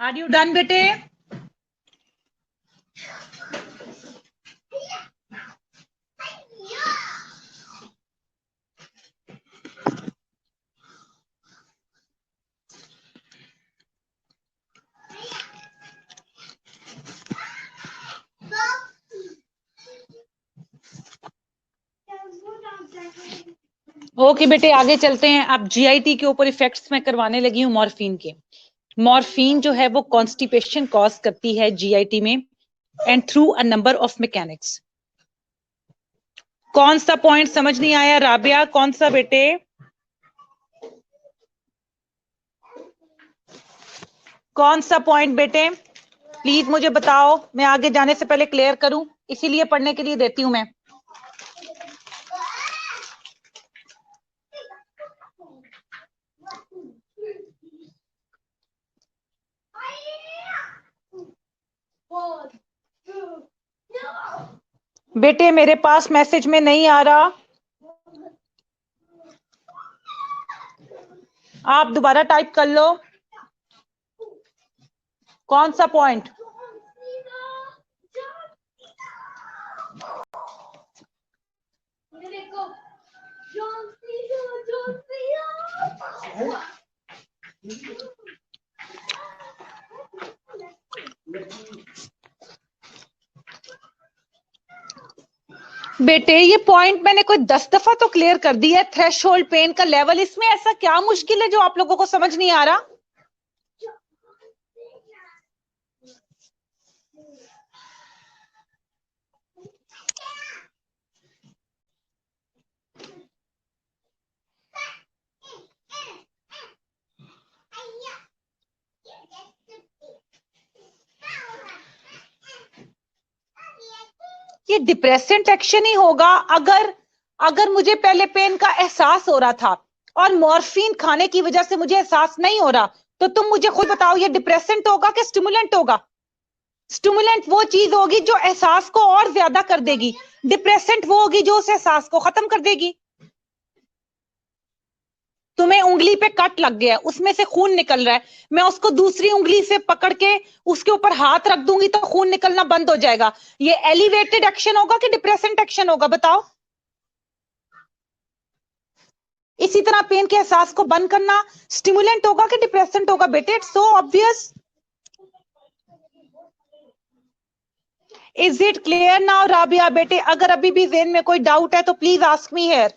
Speaker 2: Are you done बेटे? ओके बेटे आगे चलते हैं। अब जीआईटी के ऊपर इफेक्ट्स मैं करवाने लगी हूँ मॉर्फिन के। मॉर्फिन जो है वो कॉन्स्टिपेशन कॉज करती है जीआईटी में and through a number of mechanics. कौन सा पॉइंट समझ नहीं आया राबिया? कौन सा बेटे? कौन सा पॉइंट बेटे? प्लीज मुझे बताओ, मैं आगे जाने से पहले क्लियर करूं, इसीलिए पढ़ने के लिए देती हूं मैं। बेटे मेरे पास मैसेज में नहीं आ रहा, आप दोबारा टाइप कर लो। कौन सा पॉइंट? बेटे ये पॉइंट मैंने कोई 10 दफा तो क्लियर कर दिया है। थ्रेशोल्ड पेन का लेवल, इसमें ऐसा क्या मुश्किल है जो आप लोगों को समझ नहीं आ रहा? ये डिप्रेसेंट एक्शन ही होगा। अगर मुझे पहले पेन का एहसास हो रहा था और मॉर्फिन खाने की वजह से मुझे एहसास नहीं हो रहा, तो तुम मुझे खुद बताओ ये डिप्रेसेंट होगा कि स्टिमुलेंट होगा? स्टिमुलेंट वो चीज होगी जो एहसास को और ज्यादा कर देगी, डिप्रेसेंट वो होगी जो उस एहसास को खत्म कर देगी। तुम्हें उंगली पे कट लग गया, उसमें से खून निकल रहा है, मैं उसको दूसरी उंगली से पकड़ के उसके ऊपर हाथ रख दूंगी तो खून निकलना बंद हो जाएगा। ये एलिवेटेड एक्शन होगा कि डिप्रेसेंट एक्शन होगा? बताओ। इसी तरह पेन के एहसास को बंद करना स्टिमुलेंट होगा कि डिप्रेसेंट होगा? बेटे it's so obvious. Is it clear now Rabia? बेटे अगर अभी भी ज़हन में कोई डाउट है तो प्लीज आस्क मी हियर।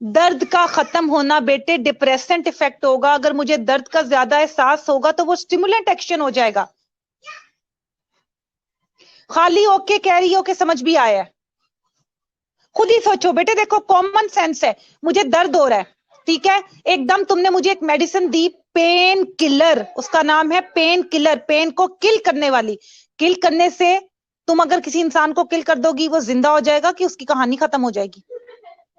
Speaker 2: दर्द का खत्म होना बेटे डिप्रेसेंट इफेक्ट होगा। अगर मुझे दर्द का ज्यादा एहसास होगा तो वो स्टिमुलेंट एक्शन हो जाएगा। खाली ओके कह रही हो कि समझ भी आया है? खुद ही सोचो बेटे, देखो कॉमन सेंस है। मुझे दर्द हो रहा है, ठीक है, एकदम तुमने मुझे एक मेडिसिन दी, पेन किलर, उसका नाम है पेन किलर, पेन को किल करने वाली। किल करने से तुम अगर किसी इंसान को किल कर दोगी वो जिंदा हो जाएगा कि उसकी कहानी खत्म हो जाएगी?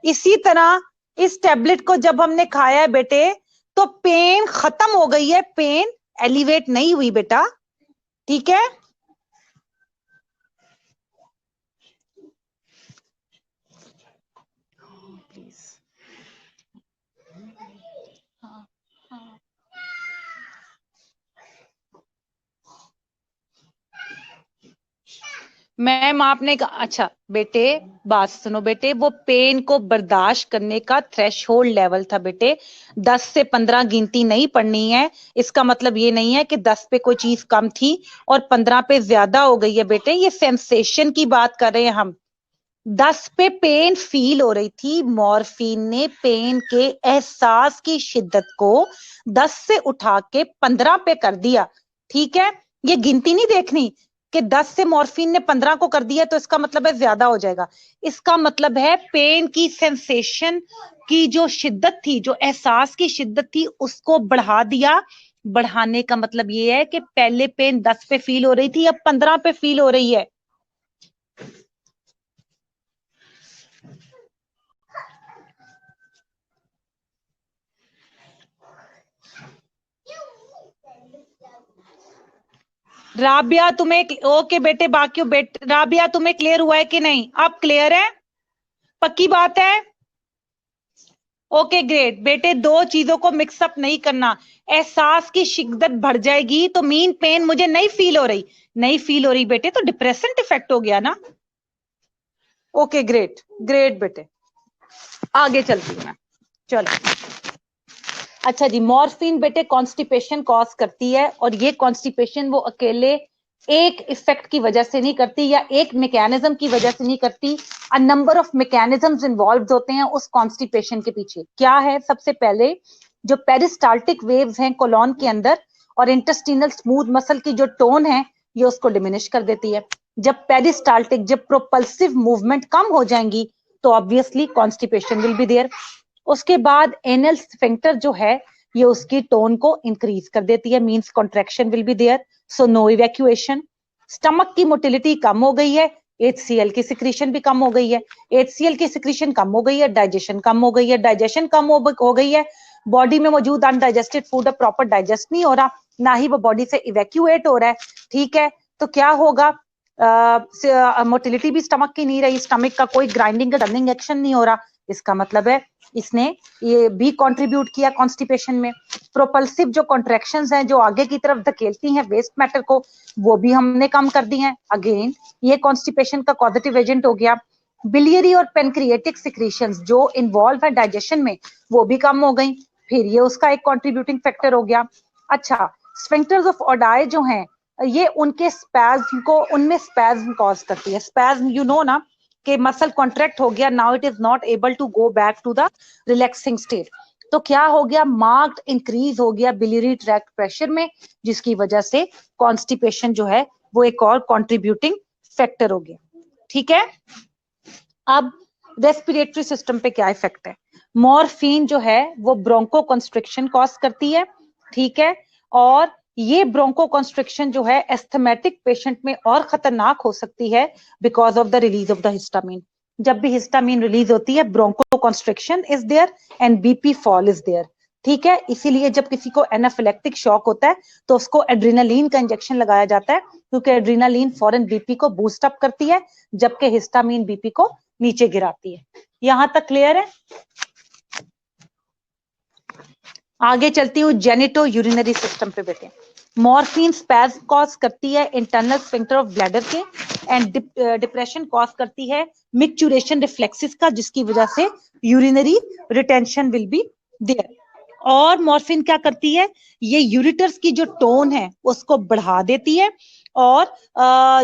Speaker 2: इसी तरह इस टैबलेट को जब हमने खाया है बेटे तो पेन खत्म हो गई है, पेन एलिवेट नहीं हुई बेटा, ठीक है? मैम आपने कहा, अच्छा बेटे बात सुनो बेटे, वो पेन को बर्दाश्त करने का थ्रेशोल्ड लेवल था बेटे, 10 से 15 गिनती नहीं पढ़नी है। इसका मतलब ये नहीं है कि 10 पे कोई चीज कम थी और 15 पे ज्यादा हो गई है बेटे, ये सेंसेशन की बात कर रहे हैं हम। 10 पे पेन फील हो रही थी, मॉर्फिन ने पेन के एहसास की शिद्दत को 10 से उठा के 15 पे कर दिया, ठीक है? ये गिनती नहीं देखनी कि 10 से मॉर्फिन ने 15 को कर दिया तो इसका मतलब है ज्यादा हो जाएगा। इसका मतलब है पेन की सेंसेशन की जो शिद्दत थी, जो एहसास की शिद्दत थी, उसको बढ़ा दिया। बढ़ाने का मतलब ये है कि पहले पेन 10 पे फील हो रही थी, अब 15 पे फील हो रही है। राबिया तुम्हें ओके बेटे, बाकी राबिया तुम्हें क्लियर हुआ है कि नहीं? अब क्लियर है? पक्की बात है? ओके ग्रेट बेटे, दो चीजों को मिक्सअप नहीं करना। एहसास की शिद्दत बढ़ जाएगी तो मीन पेन मुझे नहीं फील हो रही, नहीं फील हो रही बेटे तो डिप्रेसेंट इफेक्ट हो गया ना। ओके ग्रेट ग्रेट बेटे, आगे चलती हूँ मैं, चलो। अच्छा जी, मॉर्फिन बेटे कॉन्स्टिपेशन कॉज करती है, और ये कॉन्स्टिपेशन वो अकेले एक इफेक्ट की वजह से नहीं करती या एक मैकेनिज्म की वजह से नहीं करती। A number of mechanisms involve होते हैं उस कॉन्स्टिपेशन के पीछे। क्या है? सबसे पहले जो पेरिस्टाल्टिक वेव्स हैं कोलॉन के अंदर और इंटेस्टिनल स्मूथ मसल की जो टोन है, ये उसको डिमिनिश कर देती है। जब पेरिस्टाल्टिक, जब प्रोपल्सिव मूवमेंट कम हो जाएंगी तो obviously constipation will be there. उसके बाद एनल स्फिंक्टर जो है ये उसकी टोन को इंक्रीज कर देती है, means contraction will be there, so no evacuation. Stomach की मोटिलिटी कम हो गई है, HCl की सिक्रीशन भी कम हो गई है, HCl की सिक्रीशन कम हो गई है, डाइजेशन कम हो गई है, डाइजेशन कम हो गई है, बॉडी में मौजूद अनडाइजेस्टेड फूड प्रॉपर डाइजेस्ट नहीं हो रहा, ना ही वो बॉडी से इवैक्यूएट हो रहा है। ठीक है, तो क्या होगा? मोटिलिटी भी स्टमक की नहीं रही, स्टमक का कोई ग्राइंडिंग टर्निंग एक्शन नहीं हो रहा, इसका मतलब है इसने ये भी कंट्रीब्यूट किया कॉन्स्टिपेशन में। प्रोपल्सिव जो कॉन्ट्रैक्शंस हैं जो आगे की तरफ धकेलती हैं वेस्ट मैटर को, वो भी हमने कम कर दी हैं। अगेन ये कॉन्स्टिपेशन का पॉजिटिव एजेंट हो गया। बिलियरी और पेनक्रिएटिक सिक्रीशंस जो इन्वॉल्व है डाइजेशन में, वो भी कम हो गई, फिर ये उसका एक कंट्रीब्यूटिंग फैक्टर हो गया। अच्छा, स्फिंक्टर्स ऑफ ओडाई जो हैं ये उनके स्पैज्म को, उनमें स्पैज्म कॉज करती है। स्पैज्म यू नो ना कि मसल कॉन्ट्रैक्ट हो गया, now it is not able to go back to the relaxing state, तो क्या हो गया? मार्क्ड इंक्रीज हो गया बिलियरी ट्रैक्ट प्रेशर में, जिसकी वजह से कॉन्स्टिपेशन जो है वो एक और कंट्रीब्यूटिंग फैक्टर हो गया। ठीक है, अब रेस्पिरेटरी सिस्टम पे क्या इफेक्ट है? मॉर्फिन जो है वो ब्रोंको कंस्ट्रिक्शन कॉज करती है। ठीक है, और ये ब्रोंको कंस्ट्रिक्शन जो है एस्थमेटिक पेशेंट में और खतरनाक हो सकती है because of the release of the histamine. जब भी हिस्टामिन रिलीज होती है bronchoconstriction is there and BP fall is there. ठीक है, इसीलिए जब किसी को एनाफिलेक्टिक शॉक होता है तो उसको एड्रेनालिन का इंजेक्शन लगाया जाता है, क्योंकि एड्रेनालिन फौरन बीपी को बूस्ट अप करती है, जबकि हिस्टामिन बीपी को नीचे गिराती है। यहां तक क्लियर है? आगे चलती हूँ जेनिटो यूरिनरी सिस्टम पे बेटे। मॉर्फिन स्पैज्म कॉज करती है इंटरनल स्फिंक्टर ऑफ ब्लैडर के, एंड डिप्रेशन कॉज करती है मिक्चुरेशन रिफ्लेक्सिस का, जिसकी वजह से urinary retention will be there. और मॉर्फिन क्या करती है? ये यूरिटर्स की जो टोन है उसको बढ़ा देती है, और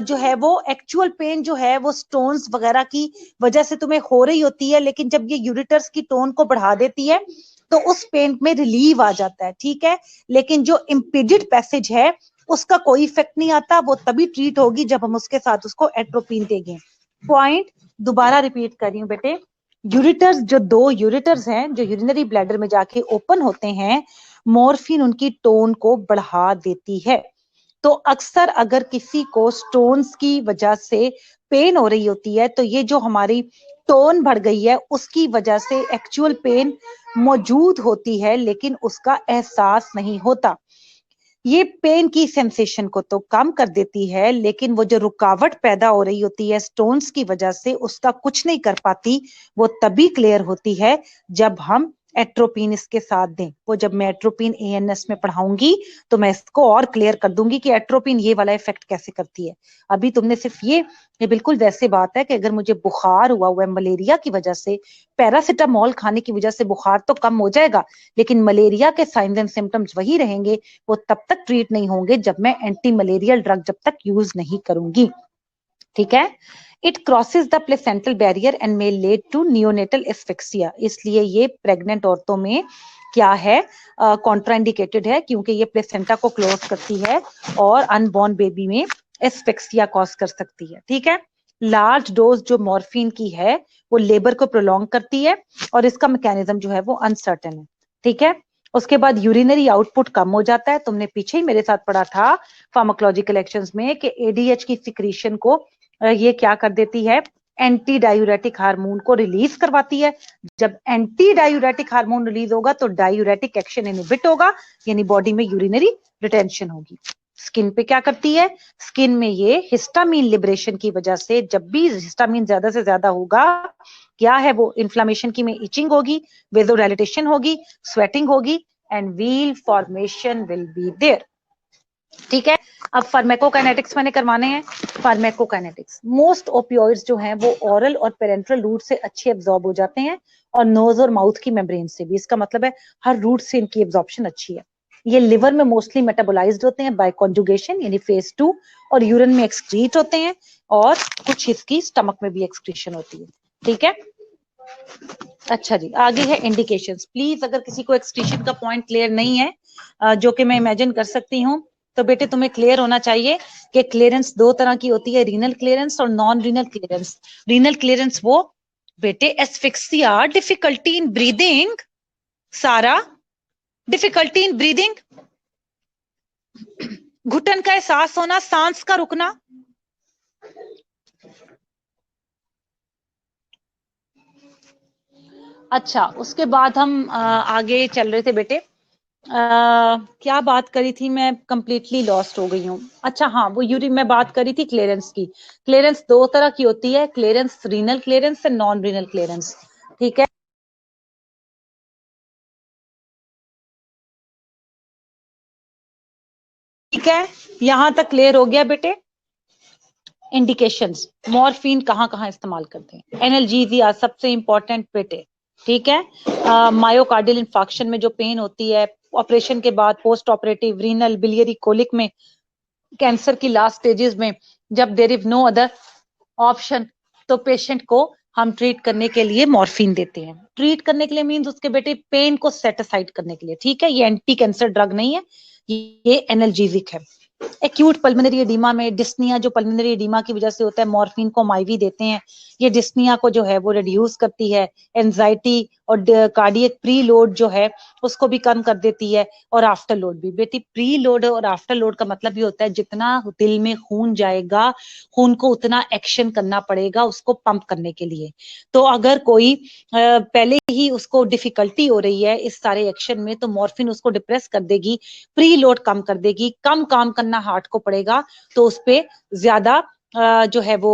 Speaker 2: जो है वो एक्चुअल पेन जो है वो स्टोन्स वगैरह की वजह से तुम्हें हो रही होती है, लेकिन जब ये यूरिटर्स की टोन को बढ़ा देती है तो उस पेन में रिलीव आ जाता है। ठीक है, लेकिन जो इम्पीडेड पैसेज है उसका कोई इफेक्ट नहीं आता, वो तभी ट्रीट होगी जब हम उसके साथ उसको एट्रोपिन देंगे। पॉइंट दोबारा रिपीट कर रही हूँ बेटे, यूरिटर्स, जो दो यूरिटर्स हैं जो यूरिनरी ब्लैडर में जाके ओपन होते हैं, मॉर्फिन उनकी टोन को बढ़ा देती है। तो अक्सर अगर किसी को स्टोन्स की वजह से पेन हो रही होती है तो ये जो हमारी टोन बढ़ गई है उसकी वजह से एक्चुअल पेन मौजूद होती है, लेकिन उसका एहसास नहीं होता। ये पेन की सेंसेशन को तो कम कर देती है, लेकिन वो जो रुकावट पैदा हो रही होती है स्टोन्स की वजह से उसका कुछ नहीं कर पाती। वो तभी क्लियर होती है जब हम एट्रोपिन इसके साथ दें। वो जब मैं एट्रोपिन ANS में पढ़ाऊंगी तो मैं इसको और क्लियर कर दूंगी कि एट्रोपिन ये वाला इफेक्ट कैसे करती है। अभी तुमने सिर्फ ये बिल्कुल वैसे बात है कि अगर मुझे बुखार हुआ है मलेरिया की वजह से, पैरासिटामोल खाने की वजह से बुखार तो कम हो जाएगा, लेकिन मलेरिया के साइंस एंड सिम्टम्स वही रहेंगे, वो तब तक ट्रीट नहीं होंगे जब मैं एंटी मलेरियल ड्रग जब तक यूज नहीं करूंगी। ठीक है, it crosses the placental barrier and may lead to neonatal asphyxia, इसलिए ये प्रेग्नेंट औरतों में क्या है? कॉन्ट्राइंडिकेटेड है, क्योंकि ये प्लेसेंटा को क्लोज करती है और अनबॉर्न बेबी में एस्फिक्सिया कॉज कर सकती है। ठीक है, लार्ज डोज जो मॉर्फिन की है वो लेबर को प्रोलॉन्ग करती है और इसका मैकेनिज्म जो है वो अनसर्टेन है। ठीक है, उसके बाद यूरिनरी आउटपुट कम हो जाता है। तुमने पीछे ही मेरे साथ पढ़ा था फार्माकोलॉजिकल एक्शंस में कि ADH की सिक्रीशन को ये क्या कर देती है? एंटी डायूरेटिक हार्मोन को रिलीज करवाती है। जब एंटी डायूरेटिक हार्मोन रिलीज होगा तो डायूरेटिक एक्शन इनहिबिट होगा, यानी बॉडी में यूरिनरी रिटेंशन होगी। स्किन पे क्या करती है? स्किन में ये हिस्टामिन लिबरेशन की वजह से, जब भी हिस्टामिन ज्यादा से ज्यादा होगा क्या है वो? इन्फ्लामेशन की में इचिंग होगी, वेजोडाइलेटेशन होगी, स्वेटिंग होगी and wheal formation will be there. ठीक है, अब फार्माकोकाइनेटिक्स मैंने करवाने हैं। फार्माकोकाइनेटिक्स, मोस्ट ओपियोइड्स जो हैं वो ओरल और पेरेंट्रल रूट से अच्छे एब्जॉर्ब हो जाते हैं और नोज और माउथ की मेम्ब्रेन से भी। इसका मतलब है हर रूट से इनकी एब्जॉर्प्शन अच्छी है। ये लिवर में मोस्टली मेटाबोलाइज्ड होते हैं बाय कॉन्जुगेशन यानी फेज 2, और यूरिन में एक्सक्रीट होते हैं और कुछ इसकी स्टमक में भी एक्सक्रीशन होती है। ठीक है, अच्छा जी, आगे है इंडिकेशंस। प्लीज अगर किसी को एक्सक्रीशन का पॉइंट क्लियर नहीं है, जो कि मैं इमेजिन कर सकती हूँ, तो बेटे तुम्हें क्लियर होना चाहिए कि क्लियरेंस दो तरह की होती है, रीनल क्लियरेंस और non renal clearance. Renal clearance वो बेटे एस्फिक्सिया, डिफिकल्टी इन ब्रीदिंग, सारा डिफिकल्टी इन ब्रीदिंग, घुटन का एहसास होना, सांस का रुकना। अच्छा, उसके बाद हम आगे चल रहे थे बेटे। क्या बात करी थी मैं, कंप्लीटली लॉस्ट हो गई हूँ। अच्छा हाँ, वो यूरिन मैं बात करी थी क्लियरेंस की। क्लियरेंस दो तरह की होती है, क्लियरेंस रीनल क्लियरेंस और नॉन रीनल क्लियरेंस। ठीक है, ठीक है, यहां तक क्लियर हो गया बेटे। इंडिकेशंस, मॉर्फिन कहाँ कहाँ इस्तेमाल करते हैं, एनाल्जेसिया सबसे इंपॉर्टेंट बेटे। ठीक है, मायोकार्डियल इंफाक्शन में जो पेन होती है, ऑपरेशन के बाद post operative renal biliary colic में, कैंसर की लास्ट स्टेजेस में, जब there is no other option, तो पेशेंट को हम ट्रीट करने के लिए मॉर्फिन देते हैं। ट्रीट करने के लिए मींस उसके बेटे पेन को सेट असाइड करने के लिए। ठीक है, ये एंटी कैंसर ड्रग नहीं है, ये एनाल्जेसिक है। एक्यूट पल्मोनरी एडिमा में डिस्निया, जो पल्मोनरी एडिमा की वजह से होता है, मॉर्फिन को माइवी देते हैं। ये डिस्निया को जो है वो रिड्यूस करती है, एंजाइटी और कार्डियक प्री लोड जो है उसको भी कम कर देती है, और आफ्टर लोड भी। बेटी प्री लोड और आफ्टर लोड का मतलब ये होता है जितना दिल में खून जाएगा, खून को उतना एक्शन करना पड़ेगा उसको पंप करने के लिए। तो अगर कोई पहले ही उसको डिफिकल्टी हो रही है इस सारे एक्शन में, तो मॉर्फिन उसको डिप्रेस कर देगी, प्री लोड कम कर देगी, कम काम करना हार्ट को पड़ेगा, तो उस पे ज्यादा जो है वो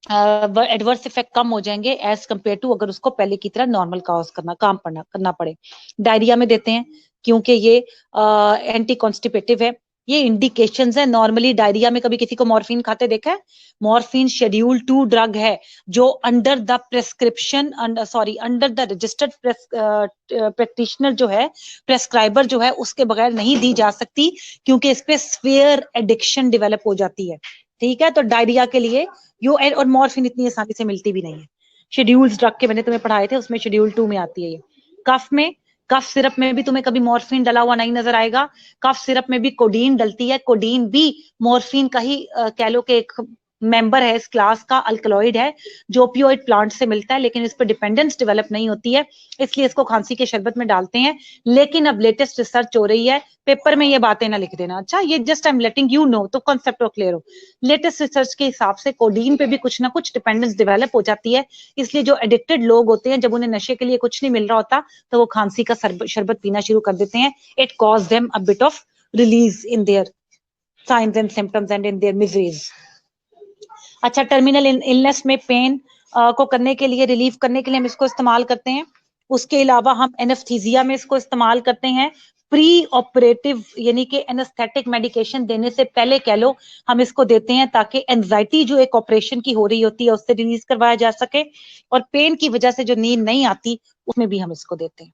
Speaker 2: एडवर्स इफेक्ट कम हो जाएंगे एज कम्पेयर टू अगर उसको पहले की तरह नॉर्मल काज करना पड़े। डायरिया में देते हैं क्योंकि ये एंटी कॉन्स्टिपेटिव है। ये इंडिकेशंस है। नॉर्मली डायरिया में कभी किसी को मॉर्फिन खाते देखा है? मॉर्फिन शेड्यूल 2 ड्रग है जो under the prescription, under the registered practitioner जो है, प्रेस्क्राइबर जो है, उसके बगैर नहीं दी जा सकती, क्योंकि इस पे स्फेयर एडिक्शन डेवलप हो जाती है। ठीक है, तो डायरिया के लिए यो, और मॉर्फिन इतनी आसानी से मिलती भी नहीं है। शेड्यूल्स ड्रग के मैंने तुम्हें पढ़ाए थे, उसमें शेड्यूल 2 में आती है ये। कफ में, कफ सिरप में भी तुम्हें कभी मॉर्फिन डला हुआ नहीं नजर आएगा। कफ सिरप में भी कोडीन डलती है, कोडीन भी मॉर्फिन का ही कह लो कि एक मेंबर है, इस क्लास का अल्कलॉइड है जो ओपियोइड प्लांट से मिलता है, लेकिन इस पर डिपेंडेंस डेवलप नहीं होती है, इसलिए इसको खांसी के शरबत में डालते हैं। लेकिन अब लेटेस्ट रिसर्च हो रही है, पेपर में ये बातें ना लिख देना। अच्छा, ये just I am letting you know, तो कॉन्सेप्ट क्लियर हो। लेटेस्ट रिसर्च के हिसाब से कोडीन पे भी कुछ ना कुछ डिपेंडेंस डेवलप हो जाती है, इसलिए जो एडिक्टेड लोग होते हैं, जब उन्हें नशे के लिए कुछ नहीं मिल रहा होता, तो वो खांसी का शरबत पीना शुरू कर देते हैं। It cause them a bit of release in their science and symptoms and in their miseries. अच्छा, टर्मिनल इलनेस में पेन को करने के लिए, रिलीफ करने के लिए हम इसको इस्तेमाल करते हैं। उसके अलावा हम एनेस्थीसिया में इसको इस्तेमाल करते हैं। प्री ऑपरेटिव यानी कि एनेस्थेटिक मेडिकेशन देने से पहले कह लो, हम इसको देते हैं ताकि एंजाइटी जो एक ऑपरेशन की हो रही होती है उससे रिलीज करवाया जा सके, और पेन की वजह से जो नींद नहीं आती उसमें भी हम इसको देते हैं।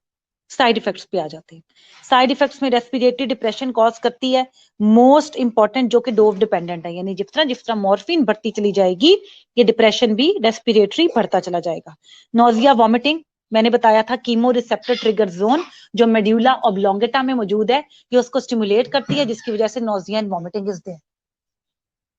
Speaker 2: साइड इफेक्ट्स पे आ जाते हैं। साइड इफेक्ट्स में रेस्पिरेटरी डिप्रेशन कॉज करती है, मोस्ट इंपॉर्टेंट, जो कि डोज डिपेंडेंट है, यानी जिस तरह मॉर्फिन बढ़ती चली जाएगी, ये डिप्रेशन भी रेस्पिरेटरी बढ़ता चला जाएगा। नोजिया, वॉमिटिंग, मैंने बताया था कीमो रिसेप्टर ट्रिगर जोन जो मेड्यूला ऑब्लोंगेटा में मौजूद है, ये उसको स्टिमुलेट करती है, जिसकी वजह से nausea and vomiting is there.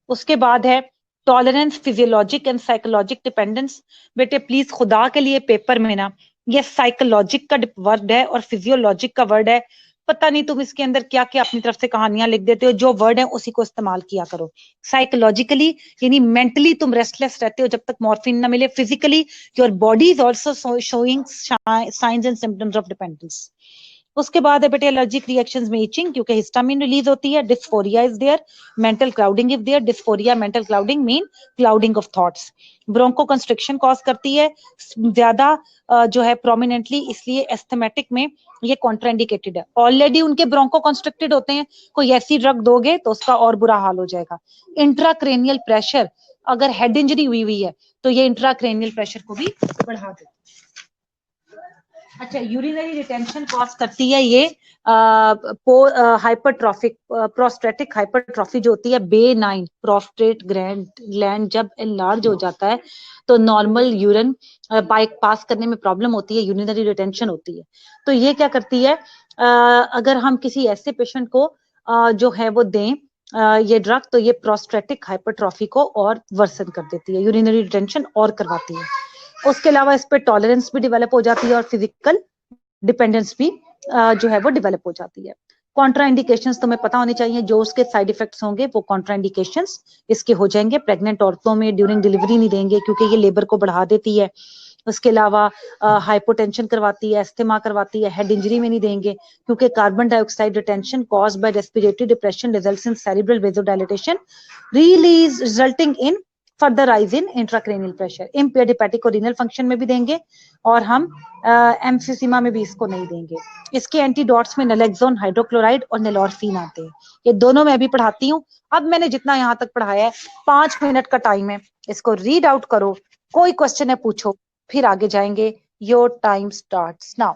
Speaker 2: उसके बाद है tolerance, physiologic and psychologic dependence. बेटे प्लीज खुदा के लिए पेपर में ना ये साइकोलॉजिक का वर्ड है और फिजियोलॉजिक का वर्ड है, पता नहीं तुम इसके अंदर क्या क्या अपनी तरफ से कहानियां लिख देते हो, जो वर्ड है उसी को इस्तेमाल किया करो। साइकोलॉजिकली यानी मेंटली तुम रेस्टलेस रहते हो जब तक मॉर्फिन ना मिले। Physically your body is also showing signs and symptoms of dependence. उसके बाद है बेटे एलर्जिक रिएक्शंस में इचिंग, क्योंकि हिस्टामिन रिलीज होती है, dysphoria is there, mental clouding is there, dysphoria mental clouding mean clouding of thoughts, bronchoconstriction cause करती है ज्यादा जो है प्रोमिनेंटली, इसलिए एस्थमेटिक में ये कॉन्ट्राइंडिकेटेड है। ऑलरेडी उनके ब्रोंको कंस्ट्रिक्टेड होते हैं, कोई ऐसी ड्रग दोगे तो उसका और बुरा हाल हो जाएगा। इंट्राक्रेनियल प्रेशर, अगर हेड इंजरी हुई है तो ये इंट्राक्रेनियल प्रेशर को भी बढ़ा देता है। अच्छा, यूरिनरी रिटेंशन कॉज करती है ये हाइपरट्रॉफिक प्रोस्टेटिक हाइपरट्रॉफी जो होती है, बेनाइन प्रोस्टेट ग्लैंड जब एनलार्ज हो जाता है तो नॉर्मल यूरिन पास करने में प्रॉब्लम होती है, यूरिनरी रिटेंशन होती है। तो ये क्या करती है, अगर हम किसी ऐसे पेशेंट को जो है वो दें ये ड्रग, तो ये प्रोस्टेटिक हाइपरट्रॉफी को और वर्सन कर देती है, यूरिनरी रिटेंशन और करवाती है। उसके अलावा इस पे टॉलरेंस भी डेवलप हो जाती है और फिजिकल डिपेंडेंस भी जो है वो डेवलप हो जाती है। कॉन्ट्राइंडिकेशंस तुम्हें पता होनी चाहिए, जो उसके साइड इफेक्ट्स होंगे वो कॉन्ट्राइंडिकेशंस इसके हो जाएंगे। प्रेग्नेंट औरतों में ड्यूरिंग डिलीवरी नहीं देंगे क्योंकि ये लेबर को बढ़ा देती है। उसके अलावा हाइपोटेंशन करवाती है, एस्थमा करवाती है। हेड इंजरी में नहीं देंगे क्योंकि carbon dioxide retention caused by respiratory depression results in cerebral vasodilatation release resulting in further rise in intracranial pressure. Impaired hepatic और रीनल फंक्शन में भी देंगे और हम एम्फिसीमा में भी इसको नहीं देंगे। इसके एंटीडॉट्स में नलेक्सोन हाइड्रोक्लोराइड और नेलोरफिन आते हैं, ये दोनों मैं भी पढ़ाती हूँ। अब मैंने जितना यहाँ तक पढ़ाया है 5 मिनट का टाइम है, इसको रीड आउट करो, कोई क्वेश्चन है पूछो, फिर आगे जाएंगे। Your time starts now.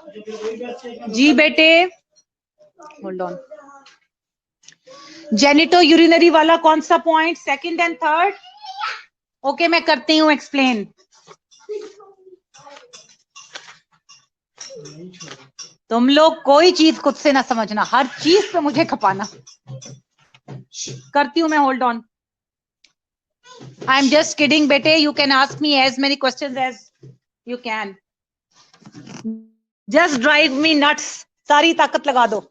Speaker 2: जी बेटे, होल्ड ऑन। जेनिटो यूरिनरी वाला कौन सा point, second and third? Okay, मैं करती हूँ एक्सप्लेन। तुम लोग कोई चीज खुद से ना समझना, हर चीज पे मुझे खपाना। करती हूं मैं, hold on. I am just kidding बेटे, you can ask me as many questions as you can. Just drive me nuts, सारी ताकत लगा दो।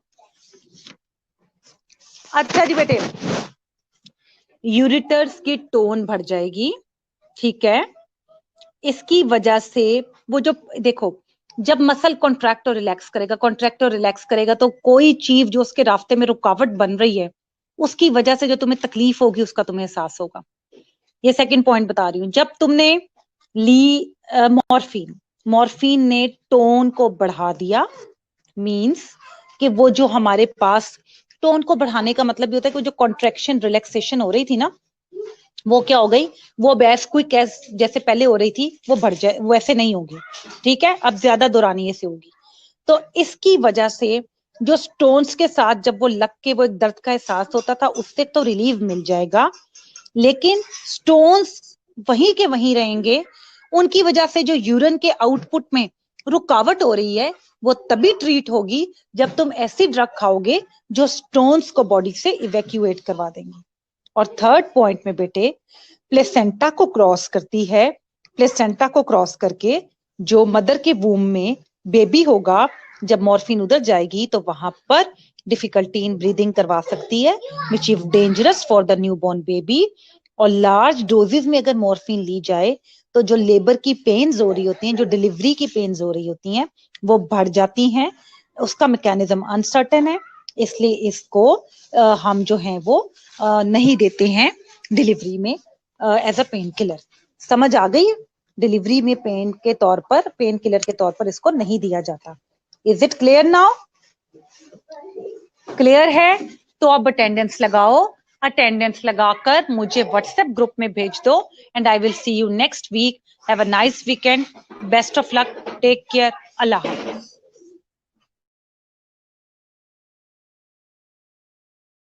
Speaker 2: अच्छा जी बेटे, यूरिटर्स की टोन बढ़ जाएगी, ठीक है। इसकी वजह से वो जो देखो, जब मसल कॉन्ट्रैक्ट और रिलैक्स करेगा, कॉन्ट्रैक्ट और रिलैक्स करेगा, तो कोई चीज जो उसके रास्ते में रुकावट बन रही है, उसकी वजह से जो तुम्हें तकलीफ होगी उसका तुम्हें एहसास होगा। ये सेकंड पॉइंट बता रही हूं। जब तुमने ली मॉर्फिन, मॉर्फिन ने टोन को बढ़ा दिया, मींस कि वो जो हमारे पास टोन को बढ़ाने का मतलब ये होता है कि जो कॉन्ट्रैक्शन रिलैक्सेशन हो रही थी ना, वो क्या हो गई, वो बेस क्विक जैसे पहले हो रही थी वो बढ़ जाए, वैसे नहीं होगी, ठीक है। अब ज्यादा दौरानिये से होगी। तो इसकी वजह से जो स्टोन्स के साथ जब वो लग के वो एक दर्द का एहसास होता था, उससे तो रिलीफ मिल जाएगा, लेकिन स्टोन्स वहीं के वहीं रहेंगे। उनकी वजह से जो यूरिन के आउटपुट में रुकावट हो रही है, वो तभी ट्रीट होगी जब तुम ऐसी ड्रग खाओगे जो स्टोन्स को बॉडी से इवैक्यूएट करवा देंगे। और थर्ड पॉइंट में बेटे, प्लेसेंटा को क्रॉस करती है, प्लेसेंटा को क्रॉस करके जो मदर के वूम में बेबी होगा, जब मॉर्फिन उधर जाएगी तो वहां पर डिफिकल्टी इन ब्रीदिंग करवा सकती है, which is dangerous for the newborn baby. और लार्ज डोजेस में अगर मॉर्फिन ली जाए तो जो लेबर की पेन्स हो रही होती हैं, जो डिलीवरी की पेन्स हो रही होती हैं, वो बढ़ जाती हैं। उसका मैकेनिज्म अनसर्टेन है, इसलिए इसको हम जो है वो नहीं देते हैं डिलीवरी में एज अ पेन किलर। समझ आ गई? डिलीवरी में पेन के तौर पर, पेन किलर के तौर पर इसको नहीं दिया जाता। Is it clear now? Clear है? तो अब अटेंडेंस लगाओ, अटेंडेंस लगाकर मुझे व्हाट्सएप ग्रुप में भेज दो, and I will see you next week. Have a nice weekend, best of luck, take care, अल्लाह हाफिज।